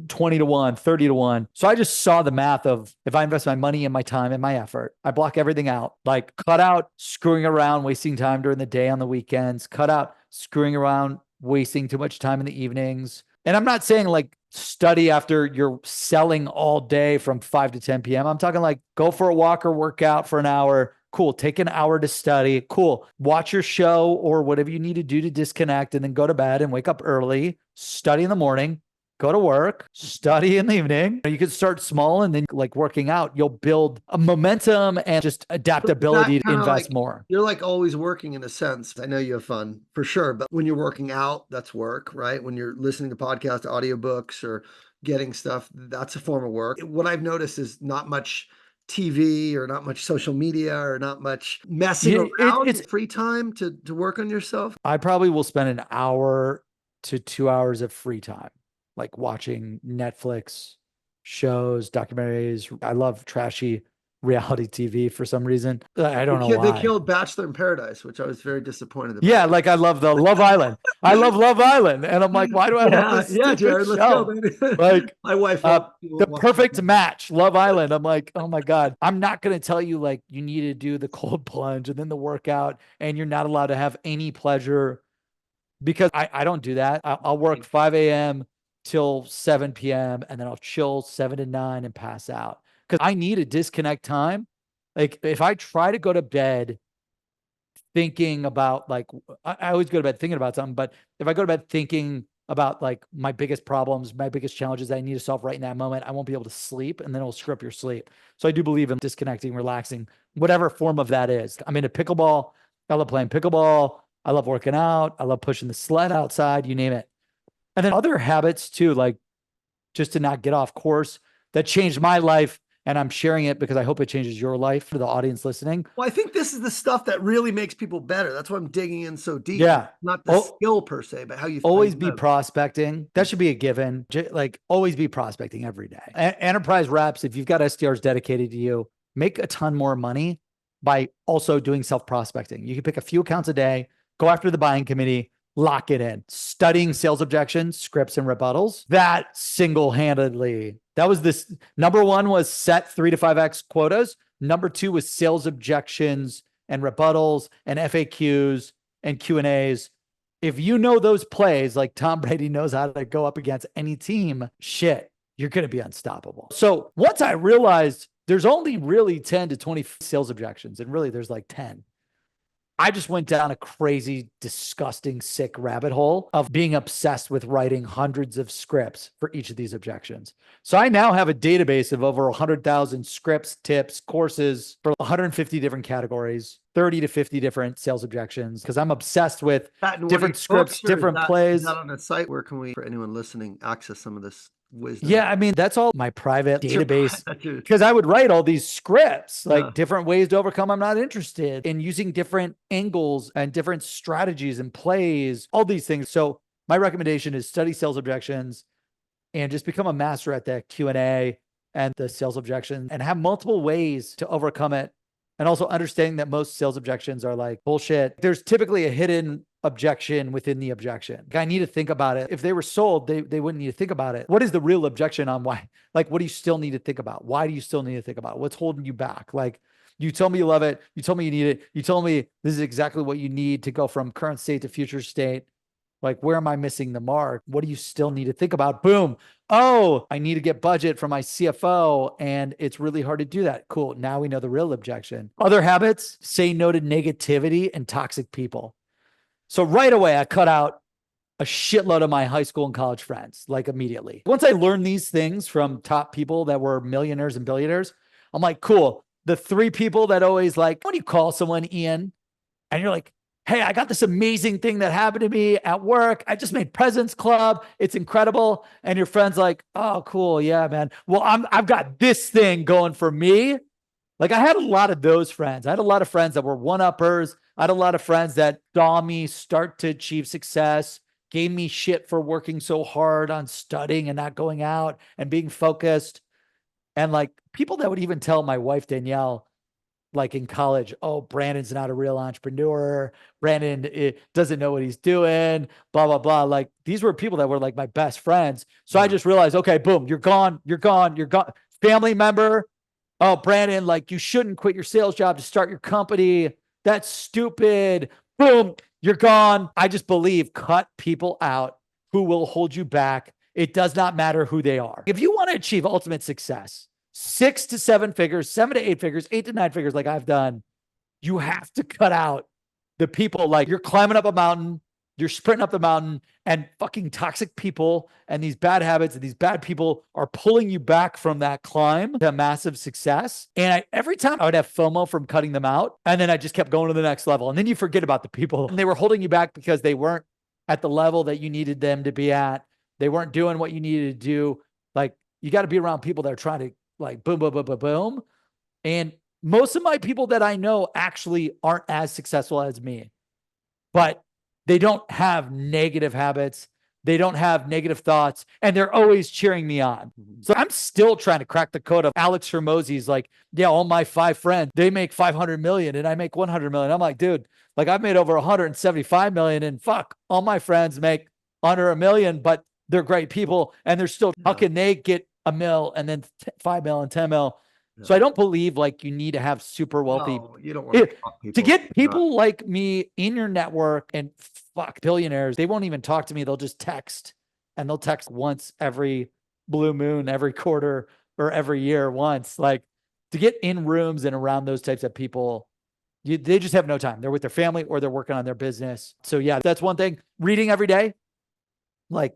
20 to 1, 30 to 1. So I just saw the math of if I invest my money and my time and my effort, I block everything out, like cut out screwing around, wasting time during the day on the weekends, cut out screwing around, wasting too much time in the evenings. And I'm not saying like study after you're selling all day from 5 to 10 p.m. I'm talking like go for a walk or work out for an hour. Cool. Take an hour to study. Cool. Watch your show or whatever you need to do to disconnect, and then go to bed and wake up early, study in the morning, go to work, study in the evening. You can start small, and then like working out, you'll build a momentum and just adaptability to invest more. You're like always working in a sense. I know you have fun for sure, but when you're working out, that's work, right? When you're listening to podcasts, audiobooks, or getting stuff, that's a form of work. What I've noticed is not much TV or not much social media or not much messing around. It's free time to work on yourself. I probably will spend an hour to 2 hours of free time, like watching Netflix shows, documentaries. I love trashy reality TV for some reason. I don't know why. They killed Bachelor in Paradise, which I was very disappointed about. Yeah, like I love the Love Island. I love Love Island. And I'm like, why do I love this stupid Jared, let's show? go, baby. Like my wife. The perfect match, Love Island. I'm like, oh my God. I'm not going to tell you like you need to do the cold plunge and then the workout, and you're not allowed to have any pleasure, because I don't do that. I'll work 5 a.m. till 7 p.m. and then I'll chill 7 to 9 and pass out, because I need a disconnect time. Like if I try to go to bed thinking about like, I always go to bed thinking about something, but if I go to bed thinking about like my biggest problems, my biggest challenges that I need to solve right in that moment, I won't be able to sleep, and then it'll screw up your sleep. So I do believe in disconnecting, relaxing, whatever form of that is. I'm into pickleball. I love playing pickleball. I love working out. I love pushing the sled outside, you name it. And then other habits too, like just to not get off course, that changed my life. And I'm sharing it because I hope it changes your life for the audience listening. Well, I think this is the stuff that really makes people better. That's why I'm digging in so deep. Yeah. Not the skill per se, but how you always be prospecting. That should be a given. Like always be prospecting every day. Enterprise reps, if you've got SDRs dedicated to you, make a ton more money by also doing self-prospecting. You can pick a few accounts a day, go after the buying committee, lock it in. Studying sales objections, scripts, and rebuttals. That single-handedly, that was this. Number one was set 3 to 5x quotas. Number two was sales objections and rebuttals and FAQs and Q&As. If you know those plays, like Tom Brady knows how to go up against any team, shit, you're going to be unstoppable. So once I realized there's only really 10 to 20 sales objections, and really there's like 10, I just went down a crazy, disgusting, sick rabbit hole of being obsessed with writing hundreds of scripts for each of these objections. So I now have a database of over 100,000 scripts, tips, courses for 150 different categories, 30 to 50 different sales objections, because I'm obsessed with different scripts, different plays. Is that on a site? Where can we, for anyone listening, access some of this wisdom? Yeah, I mean, that's all my private database, because I would write all these scripts, like different ways to overcome I'm not interested, and using different angles and different strategies and plays, all these things. So my recommendation is study sales objections and just become a master at the Q&A and the sales objection, and have multiple ways to overcome it. And also understanding that most sales objections are like bullshit. There's typically a hidden objection within the objection. I need to think about it. If they were sold, they wouldn't need to think about it. What is the real objection on why? Like, what do you still need to think about? Why do you still need to think about it? What's holding you back? Like, you told me you love it. You told me you need it. You told me this is exactly what you need to go from current state to future state. Like, where am I missing the mark? What do you still need to think about? Boom. Oh, I need to get budget from my CFO, and it's really hard to do that. Cool. Now we know the real objection. Other habits: say no to negativity and toxic people. So right away, I cut out a shitload of my high school and college friends, like immediately. Once I learned these things from top people that were millionaires and billionaires, I'm like, cool. The 3 people that always like, when you call someone Ian and you're like, hey, I got this amazing thing that happened to me at work. I just made President's Club. It's incredible. And your friend's like, oh, cool. Yeah, man. Well, I've got this thing going for me. Like, I had a lot of those friends. I had a lot of friends that were one-uppers. I had a lot of friends that saw me start to achieve success, gave me shit for working so hard on studying and not going out and being focused. And like people that would even tell my wife, Danielle, like in college, oh, Brandon's not a real entrepreneur. Brandon doesn't know what he's doing, blah, blah, blah. Like, these were people that were like my best friends. So I just realized, okay, boom, you're gone. Family member. Oh, Brandon, like, you shouldn't quit your sales job to start your company. That's stupid. Boom, you're gone. I just believe cut people out who will hold you back. It does not matter who they are. If you want to achieve ultimate success, 6 to 7 figures, 7 to 8 figures, 8 to 9 figures, like I've done, you have to cut out the people like you're climbing up a mountain, you're sprinting up the mountain, and fucking toxic people and these bad habits and these bad people are pulling you back from that climb to massive success. And every time I would have FOMO from cutting them out, and then I just kept going to the next level. And then you forget about the people, and they were holding you back because they weren't at the level that you needed them to be at. They weren't doing what you needed to do. Like, you got to be around people that are trying to like boom, boom, boom, boom, boom. And most of my people that I know actually aren't as successful as me, but they don't have negative habits. They don't have negative thoughts, and they're always cheering me on. So I'm still trying to crack the code of Alex Hormozy's like, yeah, all my 5 friends, they make 500 million and I make 100 million. I'm like, dude, like I've made over 175 million, and fuck, all my friends make under $1 million, but they're great people. And they're still, how can they get $1 million and then 5 million and 10 million? So I don't believe like you need to have super wealthy. No, you don't want to get people like me in your network. And fuck, billionaires, they won't even talk to me. They'll just text, and they'll text once every blue moon, every quarter, or every year once. Like, to get in rooms and around those types of people, they just have no time. They're with their family or they're working on their business. So yeah, that's one thing. Reading every day. like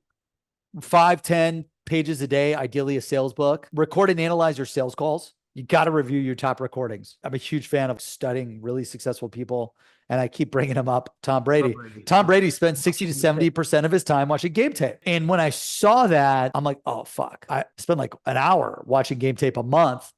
5, 10 pages a day, ideally a sales book. Record and analyze your sales calls. You got to review your top recordings. I'm a huge fan of studying really successful people. And I keep bringing him up. Tom Brady. Tom Brady spends 60 to 70% of his time watching game tape. And when I saw that, I'm like, oh, fuck. I spend like an hour watching game tape a month.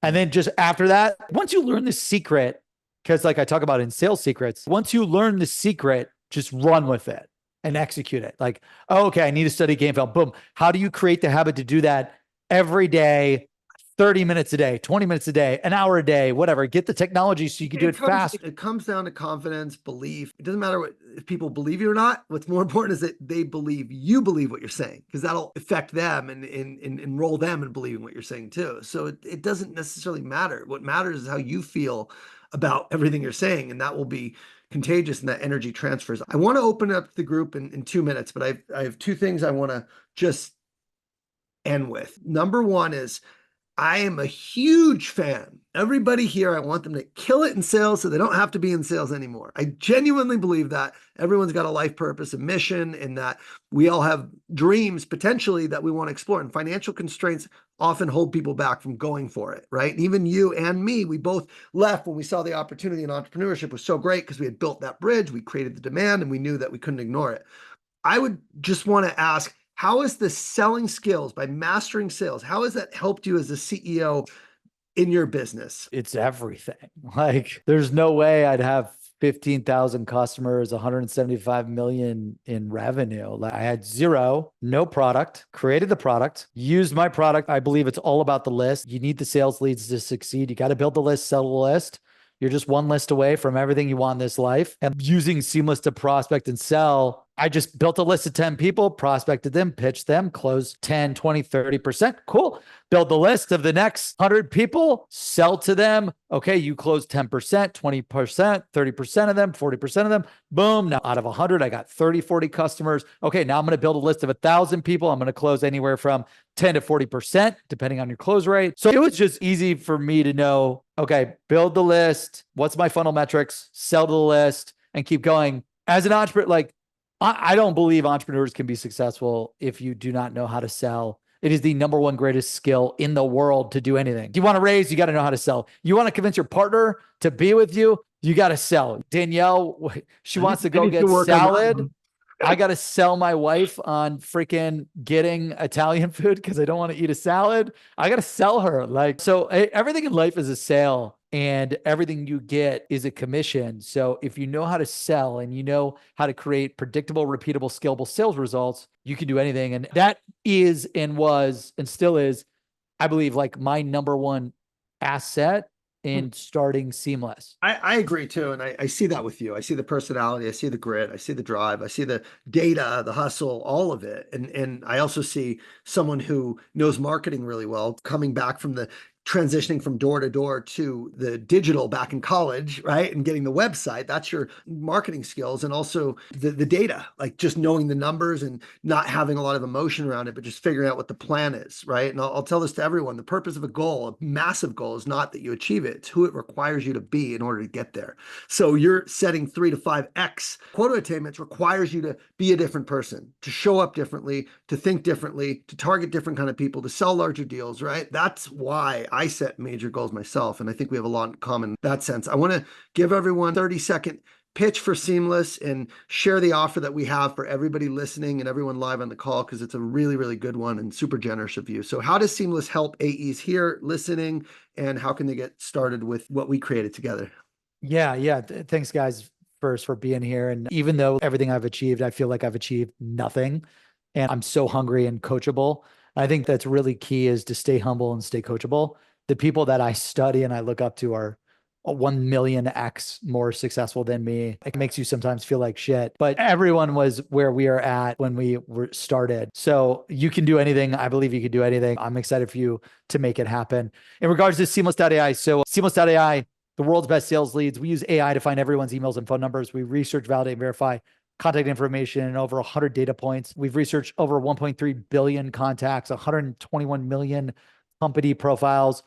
And then just after that, once you learn the secret, because like I talk about in sales secrets, once you learn the secret, just run with it and execute it. Like, oh, okay, I need to study game film. Boom. How do you create the habit to do that every day, 30 minutes a day, 20 minutes a day, an hour a day, whatever? Get the technology so you can do it fast. It comes down to confidence, belief. It doesn't matter if people believe you or not. What's more important is that they believe you believe what you're saying, because that'll affect them and enroll them in believing what you're saying too. So it doesn't necessarily matter. What matters is how you feel about everything you're saying, and that will be contagious and that energy transfers. I want to open up the group in 2 minutes, but I have two things I want to just end with. Number one is I am a huge fan. Everybody here, I want them to kill it in sales so they don't have to be in sales anymore. I genuinely believe that everyone's got a life purpose, a mission, and that we all have dreams potentially that we want to explore. And financial constraints often hold people back from going for it, right? And even you and me, we both left when we saw the opportunity in entrepreneurship was so great because we had built that bridge, we created the demand, and we knew that we couldn't ignore it. I would just want to ask, how has the selling skills by mastering sales, how has that helped you as a CEO in your business? It's everything. Like, there's no way I'd have 15,000 customers, 175 million in revenue. Like, I had zero, no product, created the product, used my product. I believe it's all about the list. You need the sales leads to succeed. You got to build the list, sell the list. You're just one list away from everything you want in this life. And using Seamless to prospect and sell, I just built a list of 10 people, prospected them, pitched them, closed 10, 20, 30%. Cool. Build the list of the next 100 people, sell to them. Okay, you closed 10%, 20%, 30% of them, 40% of them. Boom. Now out of 100, I got 30, 40 customers. Okay, now I'm going to build a list of 1,000 people. I'm going to close anywhere from 10 to 40%, depending on your close rate. So it was just easy for me to know, okay, build the list. What's my funnel metrics? Sell to the list and keep going. As an entrepreneur, like, I don't believe entrepreneurs can be successful if you do not know how to sell. It is the number one greatest skill in the world to do anything. You want to raise, you got to know how to sell. You want to convince your partner to be with you, you got to sell. Danielle, she wants to go get salad. I got to sell my wife on freaking getting Italian food because I don't want to eat a salad. I got to sell her. Like, so everything in life is a sale. And everything you get is a commission. So if you know how to sell and you know how to create predictable, repeatable, scalable sales results, you can do anything. And that is and was and still is, I believe, like my number one asset in starting Seamless. I agree too. And I see that with you. I see the personality, I see the grit, I see the drive, I see the data, the hustle, all of it. And I also see someone who knows marketing really well, coming back from the transitioning from door to door to the digital back in college, right? And getting the website, that's your marketing skills. And also the data, like just knowing the numbers and not having a lot of emotion around it, but just figuring out what the plan is, right? And I'll tell this to everyone, the purpose of a goal, a massive goal, is not that you achieve it, it's who it requires you to be in order to get there. So you're setting 3 to 5x quota attainments requires you to be a different person, to show up differently, to think differently, to target different kind of people, to sell larger deals, right? That's why I set major goals myself. And I think we have a lot in common in that sense. I want to give everyone 30-second pitch for Seamless and share the offer that we have for everybody listening and everyone live on the call, because it's a really, really good one and super generous of you. So how does Seamless help AEs here listening, and how can they get started with what we created together? Yeah. Thanks, guys, first for being here. And even though everything I've achieved, I feel like I've achieved nothing. And I'm so hungry and coachable. I think that's really key, is to stay humble and stay coachable. The people that I study and I look up to are 1 million X more successful than me. It makes you sometimes feel like shit, but everyone was where we are at when we were started. So you can do anything. I believe you can do anything. I'm excited for you to make it happen. In regards to Seamless.ai, so Seamless.ai, the world's best sales leads. We use AI to find everyone's emails and phone numbers. We research, validate, and verify contact information and over 100 data points. We've researched over 1.3 billion contacts, 121 million company profiles.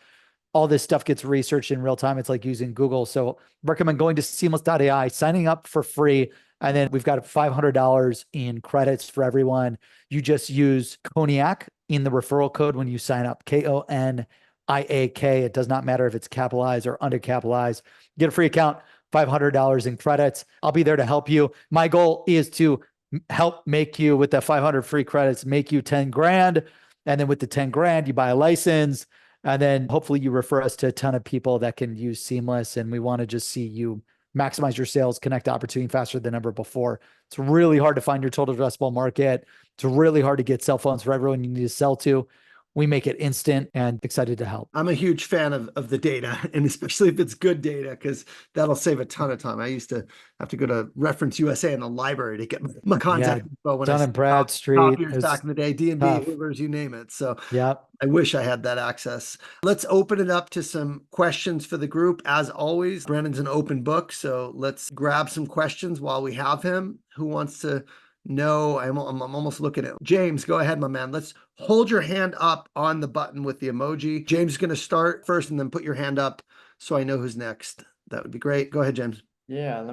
all this stuff gets researched in real time. It's like using Google. So recommend going to seamless.ai, signing up for free. And then we've got $500 in credits for everyone. You just use Koniak in the referral code when you sign up, Koniak. It does not matter if it's capitalized or undercapitalized. Get a free account, $500 in credits. I'll be there to help you. My goal is to help make you, with the 500 free credits, make you 10 grand. And then with the 10 grand, you buy a license. And then hopefully you refer us to a ton of people that can use Seamless. And we want to just see you maximize your sales, connect to opportunity faster than ever before. It's really hard to find your total addressable market. It's really hard to get cell phones for everyone you need to sell to. We make it instant, and excited to help. I'm a huge fan of the data, and especially if it's good data, because that'll save a ton of time. I used to have to go to Reference USA in the library to get my contact info when Dun I and Bradstreet copiers back in the day, D&B, Hoovers, you name it. So yeah, I wish I had that access. Let's open it up to some questions for the group. As always, Brandon's an open book, so let's grab some questions while we have him. Who wants to know? I'm almost looking at James. Go ahead, my man. Let's hold your hand up on the button with the emoji. James is going to start first and then put your hand up so I know who's next. That would be great. Go ahead, James. Yeah, I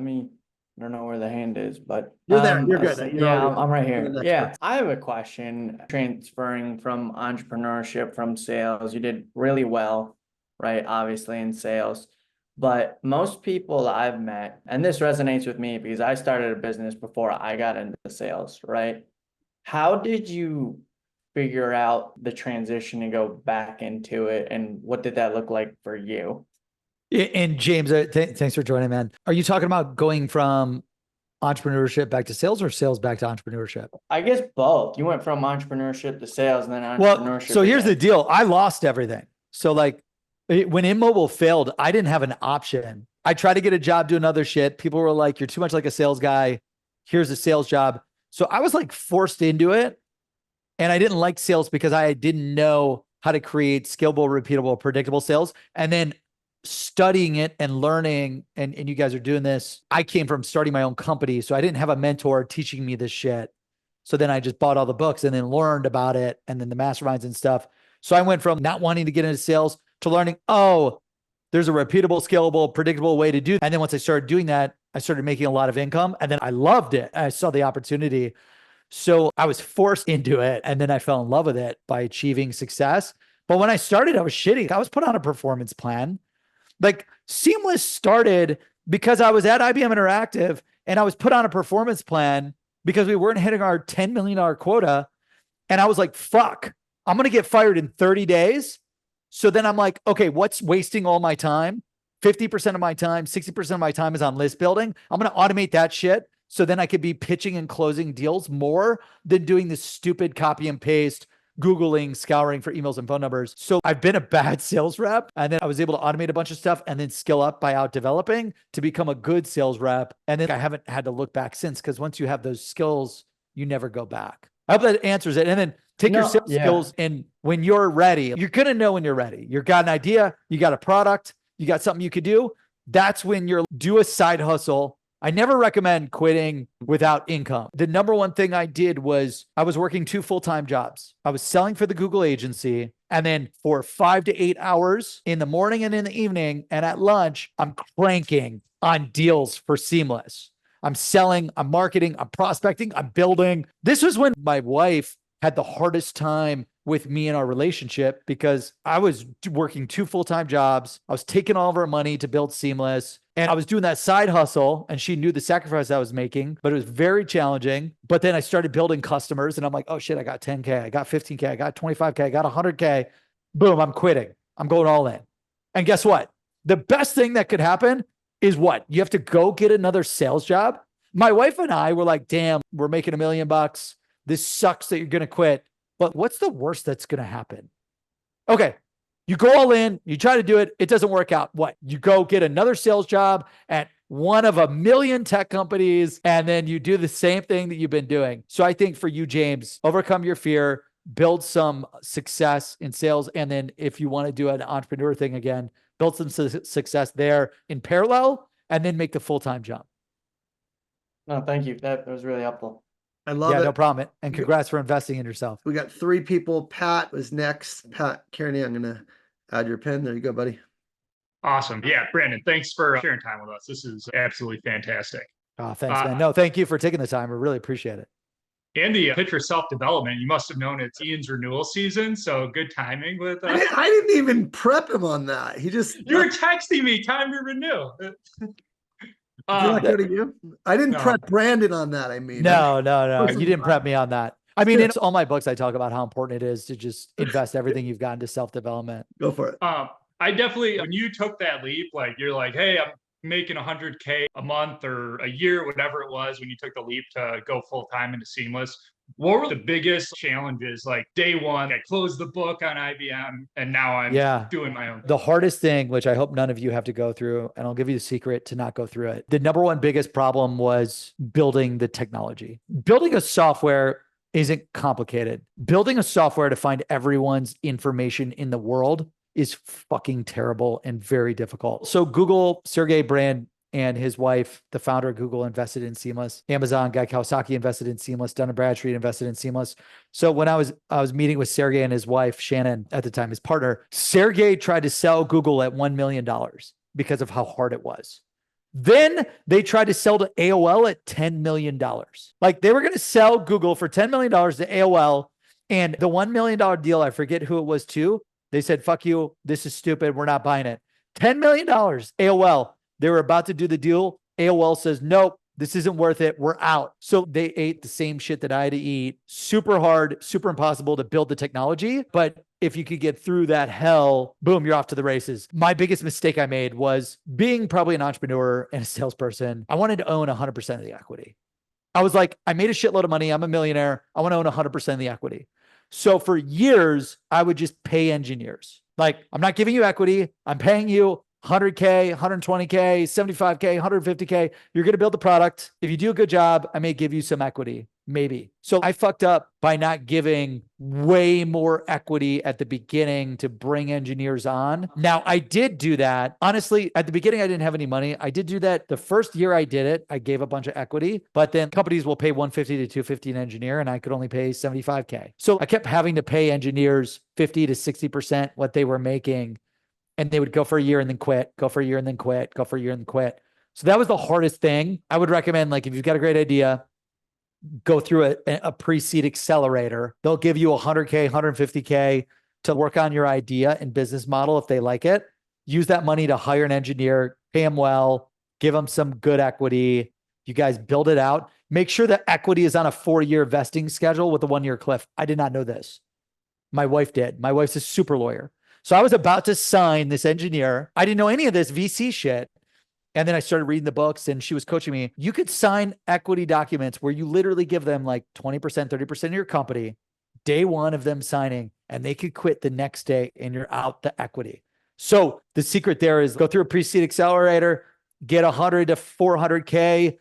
don't know where the hand is, but you're there. You're good. I'm right here. Yeah, I have a question. Transferring from entrepreneurship, from sales, you did really well, right? Obviously in sales, but most people I've met, and this resonates with me because I started a business before I got into sales, right? How did you figure out the transition and go back into it, and what did that look like for you? And James, thanks for joining, man. Are you talking about going from entrepreneurship back to sales or sales back to entrepreneurship? I guess both. You went from entrepreneurship to sales and then entrepreneurship. Well, so here's the deal. I lost everything. So like when InMobile failed, I didn't have an option. I tried to get a job doing other shit. People were like, you're too much like a sales guy. Here's a sales job. So I was like forced into it. And I didn't like sales because I didn't know how to create scalable, repeatable, predictable sales. And then studying it and learning, and you guys are doing this. I came from starting my own company, so I didn't have a mentor teaching me this shit. So then I just bought all the books and then learned about it, and then the masterminds and stuff. So I went from not wanting to get into sales to learning, oh, there's a repeatable, scalable, predictable way to do it. And then once I started doing that, I started making a lot of income, and then I loved it. I saw the opportunity. So I was forced into it, and then I fell in love with it by achieving success. But when I started, I was shitty. I was put on a performance plan. Like Seamless started because I was at IBM Interactive and I was put on a performance plan because we weren't hitting our $10 million quota. And I was like, fuck, I'm going to get fired in 30 days. So then I'm like, okay, what's wasting all my time? 50% of my time, 60% of my time is on list building. I'm going to automate that shit. So then I could be pitching and closing deals more than doing this stupid copy and paste, Googling, scouring for emails and phone numbers. So I've been a bad sales rep, and then I was able to automate a bunch of stuff and then skill up by out developing to become a good sales rep. And then I haven't had to look back since, because once you have those skills, you never go back. I hope that answers it. And then take your sales skills, and when you're ready, you're going to know when you're ready. You've got an idea, you got a product, you got something you could do. That's when you're do a side hustle. I never recommend quitting without income. The number one thing I did was I was working 2 full-time jobs. I was selling for the Google agency, and then for 5 to 8 hours in the morning and in the evening and at lunch, I'm cranking on deals for Seamless. I'm selling, I'm marketing, I'm prospecting, I'm building. This was when my wife had the hardest time with me in our relationship, because I was working 2 full-time jobs. I was taking all of our money to build Seamless, and I was doing that side hustle, and she knew the sacrifice I was making, but it was very challenging. But then I started building customers, and I'm like, oh shit, I got 10K, I got 15K, I got 25K, I got 100K. Boom, I'm quitting. I'm going all in. And guess what? The best thing that could happen is what? You have to go get another sales job. My wife and I were like, damn, we're making $1 million. This sucks that you're going to quit. But what's the worst that's going to happen? Okay, you go all in, you try to do it, it doesn't work out. What? You go get another sales job at one of 1 million tech companies, and then you do the same thing that you've been doing. So I think for you, James, overcome your fear, build some success in sales. And then if you want to do an entrepreneur thing again, build some success there in parallel, and then make the full-time jump. No, thank you. That was really helpful. I love it. No problem. And congrats for investing in yourself. We got 3 people. Pat was next. Pat Kearney, I'm going to Add your pin. There you go, buddy. Awesome. Yeah, Brandon, thanks for sharing time with us. This is absolutely fantastic. Oh, thanks, man. No, thank you for taking the time. I really appreciate it. And the pitch for self-development, you must have known it's Ian's renewal season, so good timing with I didn't even prep him on that. He just you were texting me time to renew. Did I go to you? I didn't prep Brandon on that. I mean, no. You didn't prep me on that. I mean, in all my books, I talk about how important it is to just invest everything you've got into self-development. Go for it. I definitely, when you took that leap, like you're like, hey, I'm making 100K a month or a year, whatever it was, when you took the leap to go full time into Seamless. What were the biggest challenges? Like day one, I closed the book on IBM and now I'm doing my own. The hardest thing, which I hope none of you have to go through, and I'll give you the secret to not go through it. The number one biggest problem was building the technology. Building a software isn't complicated. Building a software to find everyone's information in the world is fucking terrible and very difficult. So Google, Sergey Brin and his wife, the founder of Google, invested in Seamless. Amazon, Guy Kawasaki, invested in Seamless. Dun & Bradstreet invested in Seamless. So when I was meeting with Sergey and his wife, Shannon, at the time, his partner, Sergey tried to sell Google at $1 million because of how hard it was. Then they tried to sell to AOL at $10 million. Like they were going to sell Google for $10 million to AOL. And the $1 million deal, I forget who it was to, they said, fuck you. This is stupid. We're not buying it. $10 million, AOL. They were about to do the deal. AOL says, nope, this isn't worth it. We're out. So they ate the same shit that I had to eat. Super hard, super impossible to build the technology. But if you could get through that hell, boom, you're off to the races. My biggest mistake I made was being probably an entrepreneur and a salesperson. I wanted to own 100% of the equity. I was like, I made a shitload of money. I'm a millionaire. I want to own 100% of the equity. So for years, I would just pay engineers. Like, I'm not giving you equity. I'm paying you 100K, 120K, 75K, 150K. You're going to build the product. If you do a good job, I may give you some equity. Maybe. So I fucked up by not giving way more equity at the beginning to bring engineers on. Now, I did do that. Honestly, at the beginning, I didn't have any money. I did do that. The first year I did it, I gave a bunch of equity, but then companies will pay 150 to 250 an engineer, and I could only pay 75K. So I kept having to pay engineers 50 to 60% what they were making, and they would go for a year and then quit, go for a year and then quit, go for a year and then quit. So that was the hardest thing. I would recommend, like, if you've got a great idea, go through a pre-seed accelerator. They'll give you 100K, 150K to work on your idea and business model if they like it. Use that money to hire an engineer, pay them well, give them some good equity. You guys build it out. Make sure that equity is on a 4-year vesting schedule with a 1-year cliff. I did not know this. My wife did. My wife's a super lawyer. So I was about to sign this engineer. I didn't know any of this VC shit. And then I started reading the books and she was coaching me. You could sign equity documents where you literally give them like 20%, 30% of your company, day one of them signing, and they could quit the next day and you're out the equity. So the secret there is go through a pre-seed accelerator, get 100 to 400K,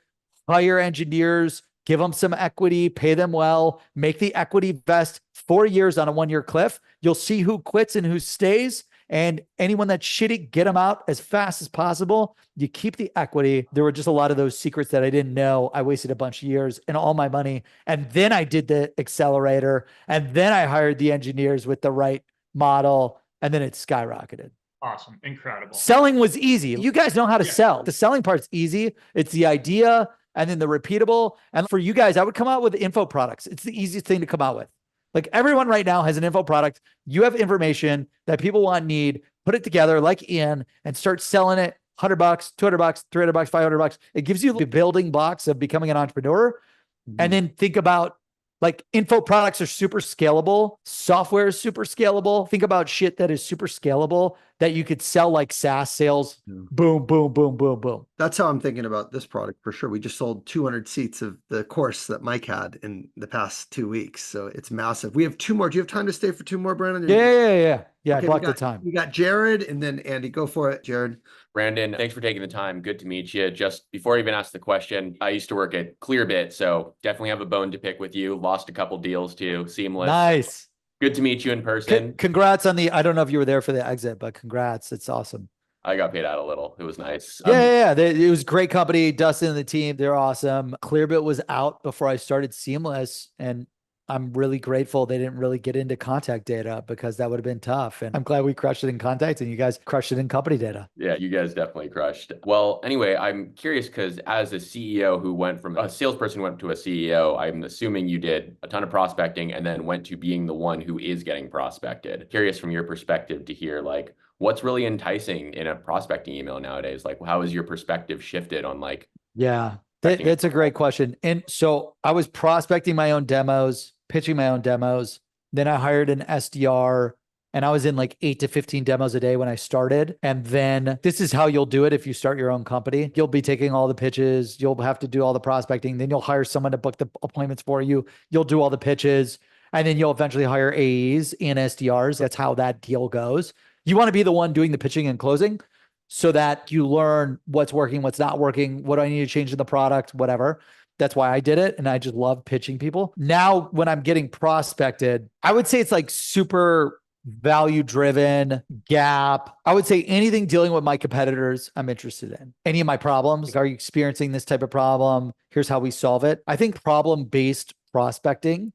hire engineers, give them some equity, pay them well, make the equity vest 4 years on a 1-year cliff. You'll see who quits and who stays. And anyone that's shitty, get them out as fast as possible. You keep the equity. There were just a lot of those secrets that I didn't know. I wasted a bunch of years and all my money. And then I did the accelerator. And then I hired the engineers with the right model. And then it skyrocketed. Awesome. Incredible. Selling was easy. You guys know how to sell. The selling part's easy. It's the idea and then the repeatable. And for you guys, I would come out with info products. It's the easiest thing to come out with. Like everyone right now has an info product. You have information that people want, need, put it together like Ian and start selling it. $100, $200, $300, $500. It gives you the building blocks of becoming an entrepreneur. And then think about, like, info products are super scalable. Software is super scalable. Think about shit that is super scalable that you could sell like SaaS sales. Boom, boom, boom, boom, boom. That's how I'm thinking about this product for sure. We just sold 200 seats of the course that Mike had in the past 2 weeks. So it's massive. We have 2 more. Do you have time to stay for 2 more, Brandon? Yeah. Okay, block the time. We got Jared and then Andy. Go for it, Jared. Brandon, thanks for taking the time. Good to meet you. Just before I even ask the question, I used to work at Clearbit, so definitely have a bone to pick with you. Lost a couple deals too. Seamless. Nice. Good to meet you in person. Congrats on the, I don't know if you were there for the exit, but congrats. It's awesome. I got paid out a little. It was nice. Yeah. It was a great company. Dustin and the team, they're awesome. Clearbit was out before I started Seamless. And I'm really grateful they didn't really get into contact data because that would have been tough. And I'm glad we crushed it in contact and you guys crushed it in company data. Yeah, you guys definitely crushed. Well, anyway, I'm curious because as a CEO who went from a salesperson went to a CEO, I'm assuming you did a ton of prospecting and then went to being the one who is getting prospected. Curious from your perspective to hear like what's really enticing in a prospecting email nowadays? Like how has your perspective shifted on like Yeah, prospecting? that's a great question. And so I was prospecting my own demos, pitching my own demos. Then I hired an SDR and I was in like 8 to 15 demos a day when I started. And then this is how you'll do it if you start your own company. You'll be taking all the pitches. You'll have to do all the prospecting. Then you'll hire someone to book the appointments for you. You'll do all the pitches. And then you'll eventually hire AEs and SDRs. That's how that deal goes. You want to be the one doing the pitching and closing so that you learn what's working, what's not working, what do I need to change in the product, whatever. That's why I did it. And I just love pitching people. Now, when I'm getting prospected, I would say it's like super value driven, gap. I would say anything dealing with my competitors, I'm interested in. Any of my problems, like, are you experiencing this type of problem? Here's how we solve it. I think problem based prospecting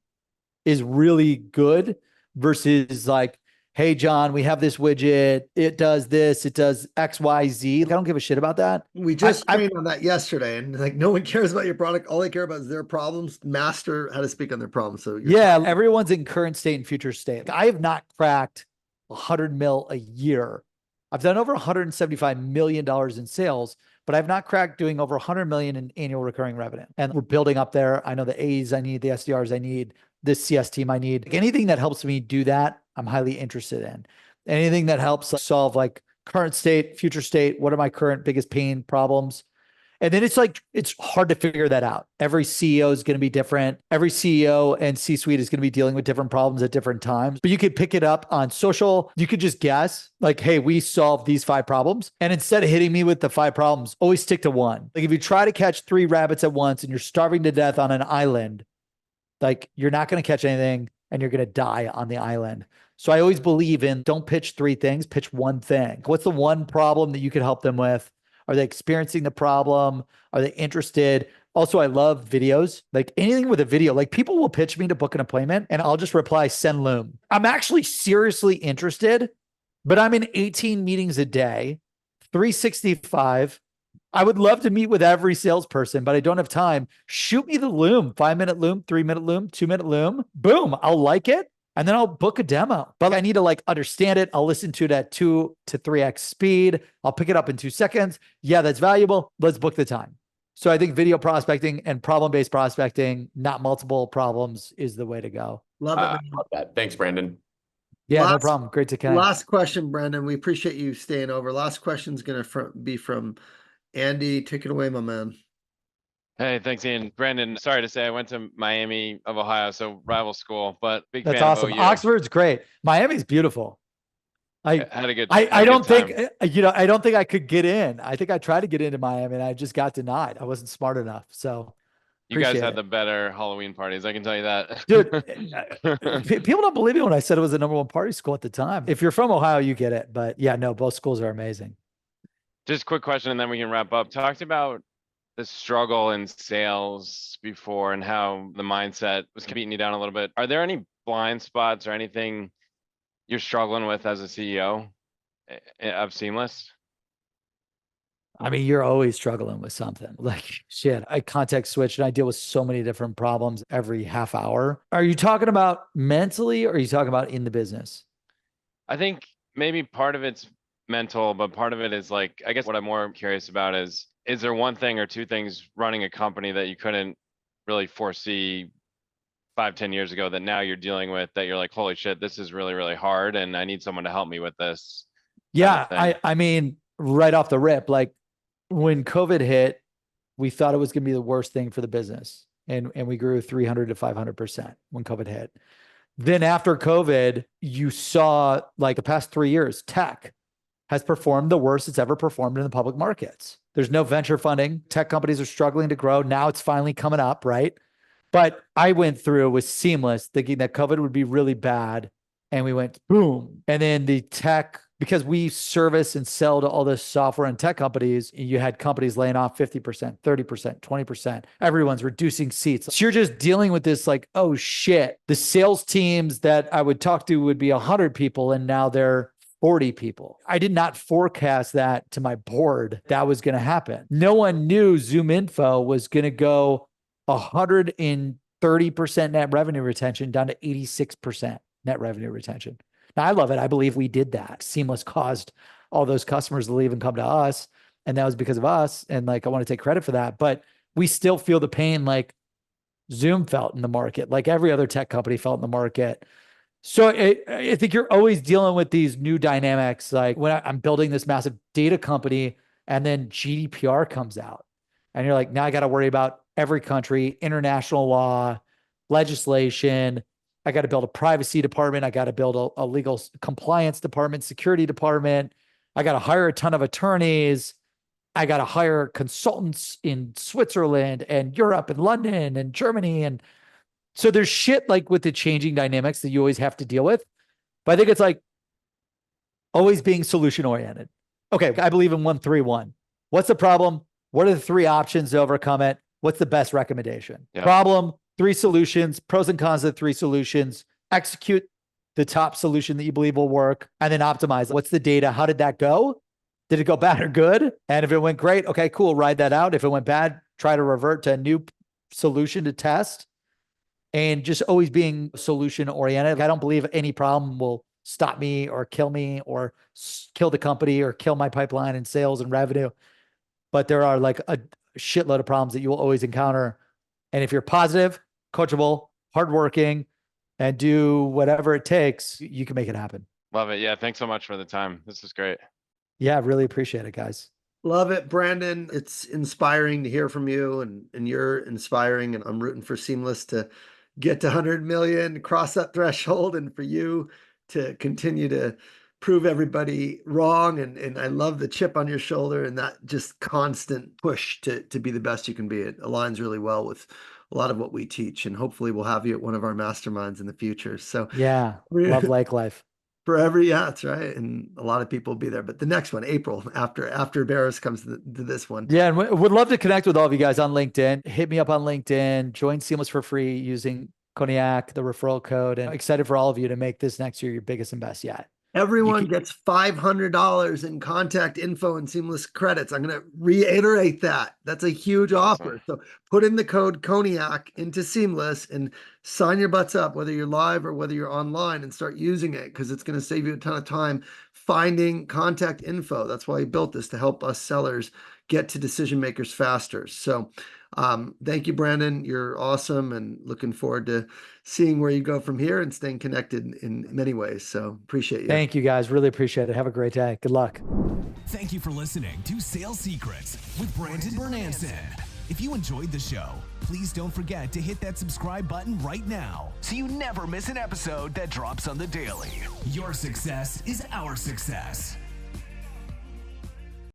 is really good versus like, hey, John, we have this widget. It does this. It does X, Y, Z. I don't give a shit about that. We just trained on that yesterday, and like no one cares about your product. All they care about is their problems. Master how to speak on their problems. So yeah, everyone's in current state and future state. I have not cracked 100 mil a year. I've done over $175 million in sales, but I've not cracked doing over 100 million in annual recurring revenue. And we're building up there. I know the A's I need, the SDRs I need, this CS team I need. Anything that helps me do that, I'm highly interested in. Anything that helps solve like current state, future state, what are my current biggest pain problems? And then it's like, it's hard to figure that out. Every CEO is going to be different. Every CEO and C-suite is going to be dealing with different problems at different times. But you could pick it up on social. You could just guess like, hey, we solved these 5 problems. And instead of hitting me with the 5 problems, always stick to one. Like if you try to catch 3 rabbits at once and you're starving to death on an island, like you're not going to catch anything and you're going to die on the island. So I always believe in don't pitch 3 things, pitch one thing. What's the one problem that you could help them with? Are they experiencing the problem? Are they interested? Also, I love videos, like anything with a video. Like people will pitch me to book an appointment and I'll just reply, send Loom. I'm actually seriously interested, but I'm in 18 meetings a day, 365. I would love to meet with every salesperson, but I don't have time. Shoot me the Loom, 5-minute Loom, 3-minute Loom, 2-minute Loom. Boom. I'll like it. And then I'll book a demo, but I need to like understand it. I'll listen to it at 2 to 3x speed. I'll pick it up in 2 seconds. Yeah, that's valuable. Let's book the time. So I think video prospecting and problem-based prospecting, not multiple problems, is the way to go. Love it. Love that. Thanks, Brandon. Yeah, no problem. Great to connect. Last question, Brandon. We appreciate you staying over. Last question is going to be from Andy. Take it away, my man. Hey, thanks, Ian. Brandon, sorry to say I went to Miami of Ohio, so rival school, but big That's fan awesome. of OU. Oxford's great. Miami's beautiful. I had a good I don't time. think, I don't think I could get in. I think I tried to get into Miami and I just got denied. I wasn't smart enough. So You guys appreciate had it. the better Halloween parties, I can tell you that. Dude, people don't believe me when I said it was the #1 party school at the time. If you're from Ohio, you get it. But yeah, no, both schools are amazing. Just quick question and then we can wrap up. Talked about the struggle in sales before and how the mindset was beating you down a little bit. Are there any blind spots or anything you're struggling with as a CEO of Seamless? I mean, you're always struggling with something. Like shit, I context switch and I deal with so many different problems every half hour. Are you talking about mentally or are you talking about in the business? I think maybe part of it's mental, but part of it is like, I guess what I'm more curious about is there one thing or 2 things running a company that you couldn't really foresee 5-10 years ago that now you're dealing with that you're like, holy shit, this is really, really hard and I need someone to help me with this? Yeah, I mean, right off the rip, like when COVID hit, we thought it was going to be the worst thing for the business. And we grew 300 to 500% when COVID hit. Then after COVID, you saw like the past 3 years, tech has performed the worst it's ever performed in the public markets. There's no venture funding. Tech companies are struggling to grow. Now it's finally coming up, right? But I went through with Seamless thinking that COVID would be really bad. And we went boom. And then the because we service and sell to all the software and tech companies, you had companies laying off 50%, 30%, 20%. Everyone's reducing seats. So you're just dealing with this like, oh shit, the sales teams that I would talk to would be 100 people and now they're 40 people. I did not forecast that to my board that was going to happen. No one knew ZoomInfo was going to go 130% net revenue retention down to 86% net revenue retention. Now, I love it. I believe we did that. Seamless caused all those customers to leave and come to us. And that was because of us. And like, I want to take credit for that. But we still feel the pain like Zoom felt in the market, like every other tech company felt in the market. So I think you're always dealing with these new dynamics. Like when I'm building this massive data company and then GDPR comes out and you're like, now I got to worry about every country, international law, legislation. I got to build a privacy department. I got to build a legal compliance department, security department. I got to hire a ton of attorneys. I got to hire consultants in Switzerland and Europe and London and Germany. And so there's shit like with the changing dynamics that you always have to deal with. But I think it's like always being solution oriented. Okay, I believe in 1-3-1. What's the problem? What are the 3 options to overcome it? What's the best recommendation? Yep. Problem, 3 solutions, pros and cons of the 3 solutions, execute the top solution that you believe will work, and then optimize. What's the data? How did that go? Did it go bad or good? And if it went great, okay, cool, ride that out. If it went bad, try to revert to a new solution to test. And just always being solution oriented. I don't believe any problem will stop me or kill kill the company or kill my pipeline and sales and revenue. But there are like a shitload of problems that you will always encounter. And if you're positive, coachable, hardworking, and do whatever it takes, you can make it happen. Love it. Yeah. Thanks so much for the time. This is great. Yeah, really appreciate it, guys. Love it, Brandon. It's inspiring to hear from you and you're inspiring, and I'm rooting for Seamless to get to 100 million, cross that threshold, and for you to continue to prove everybody wrong. And I love the chip on your shoulder and that just constant push to be the best you can be. It aligns really well with a lot of what we teach, and hopefully we'll have you at one of our masterminds in the future. So yeah, love like life. Yeah, that's right. And a lot of people will be there, but the next one, April, after Barris comes to this one. Yeah. And would love to connect with all of you guys on LinkedIn. Hit me up on LinkedIn, join Seamless for free using Koniak, the referral code, and excited for all of you to make this next year your biggest and best yet. Everyone gets $500 in contact info and Seamless credits. I'm going to reiterate that. That's a huge offer. So put in the code Koniak into Seamless and sign your butts up, whether you're live or whether you're online, and start using it, because it's going to save you a ton of time finding contact info. That's why we built this, to help us sellers get to decision makers faster. So thank you, Brandon. You're awesome, and looking forward to seeing where you go from here and staying connected in many ways. So appreciate you. Thank you, guys. Really appreciate it. Have a great day. Good luck. Thank you for listening to Sales Secrets with Brandon Bornancin. If you enjoyed the show, please don't forget to hit that subscribe button right now so you never miss an episode that drops on the daily. Your success is our success.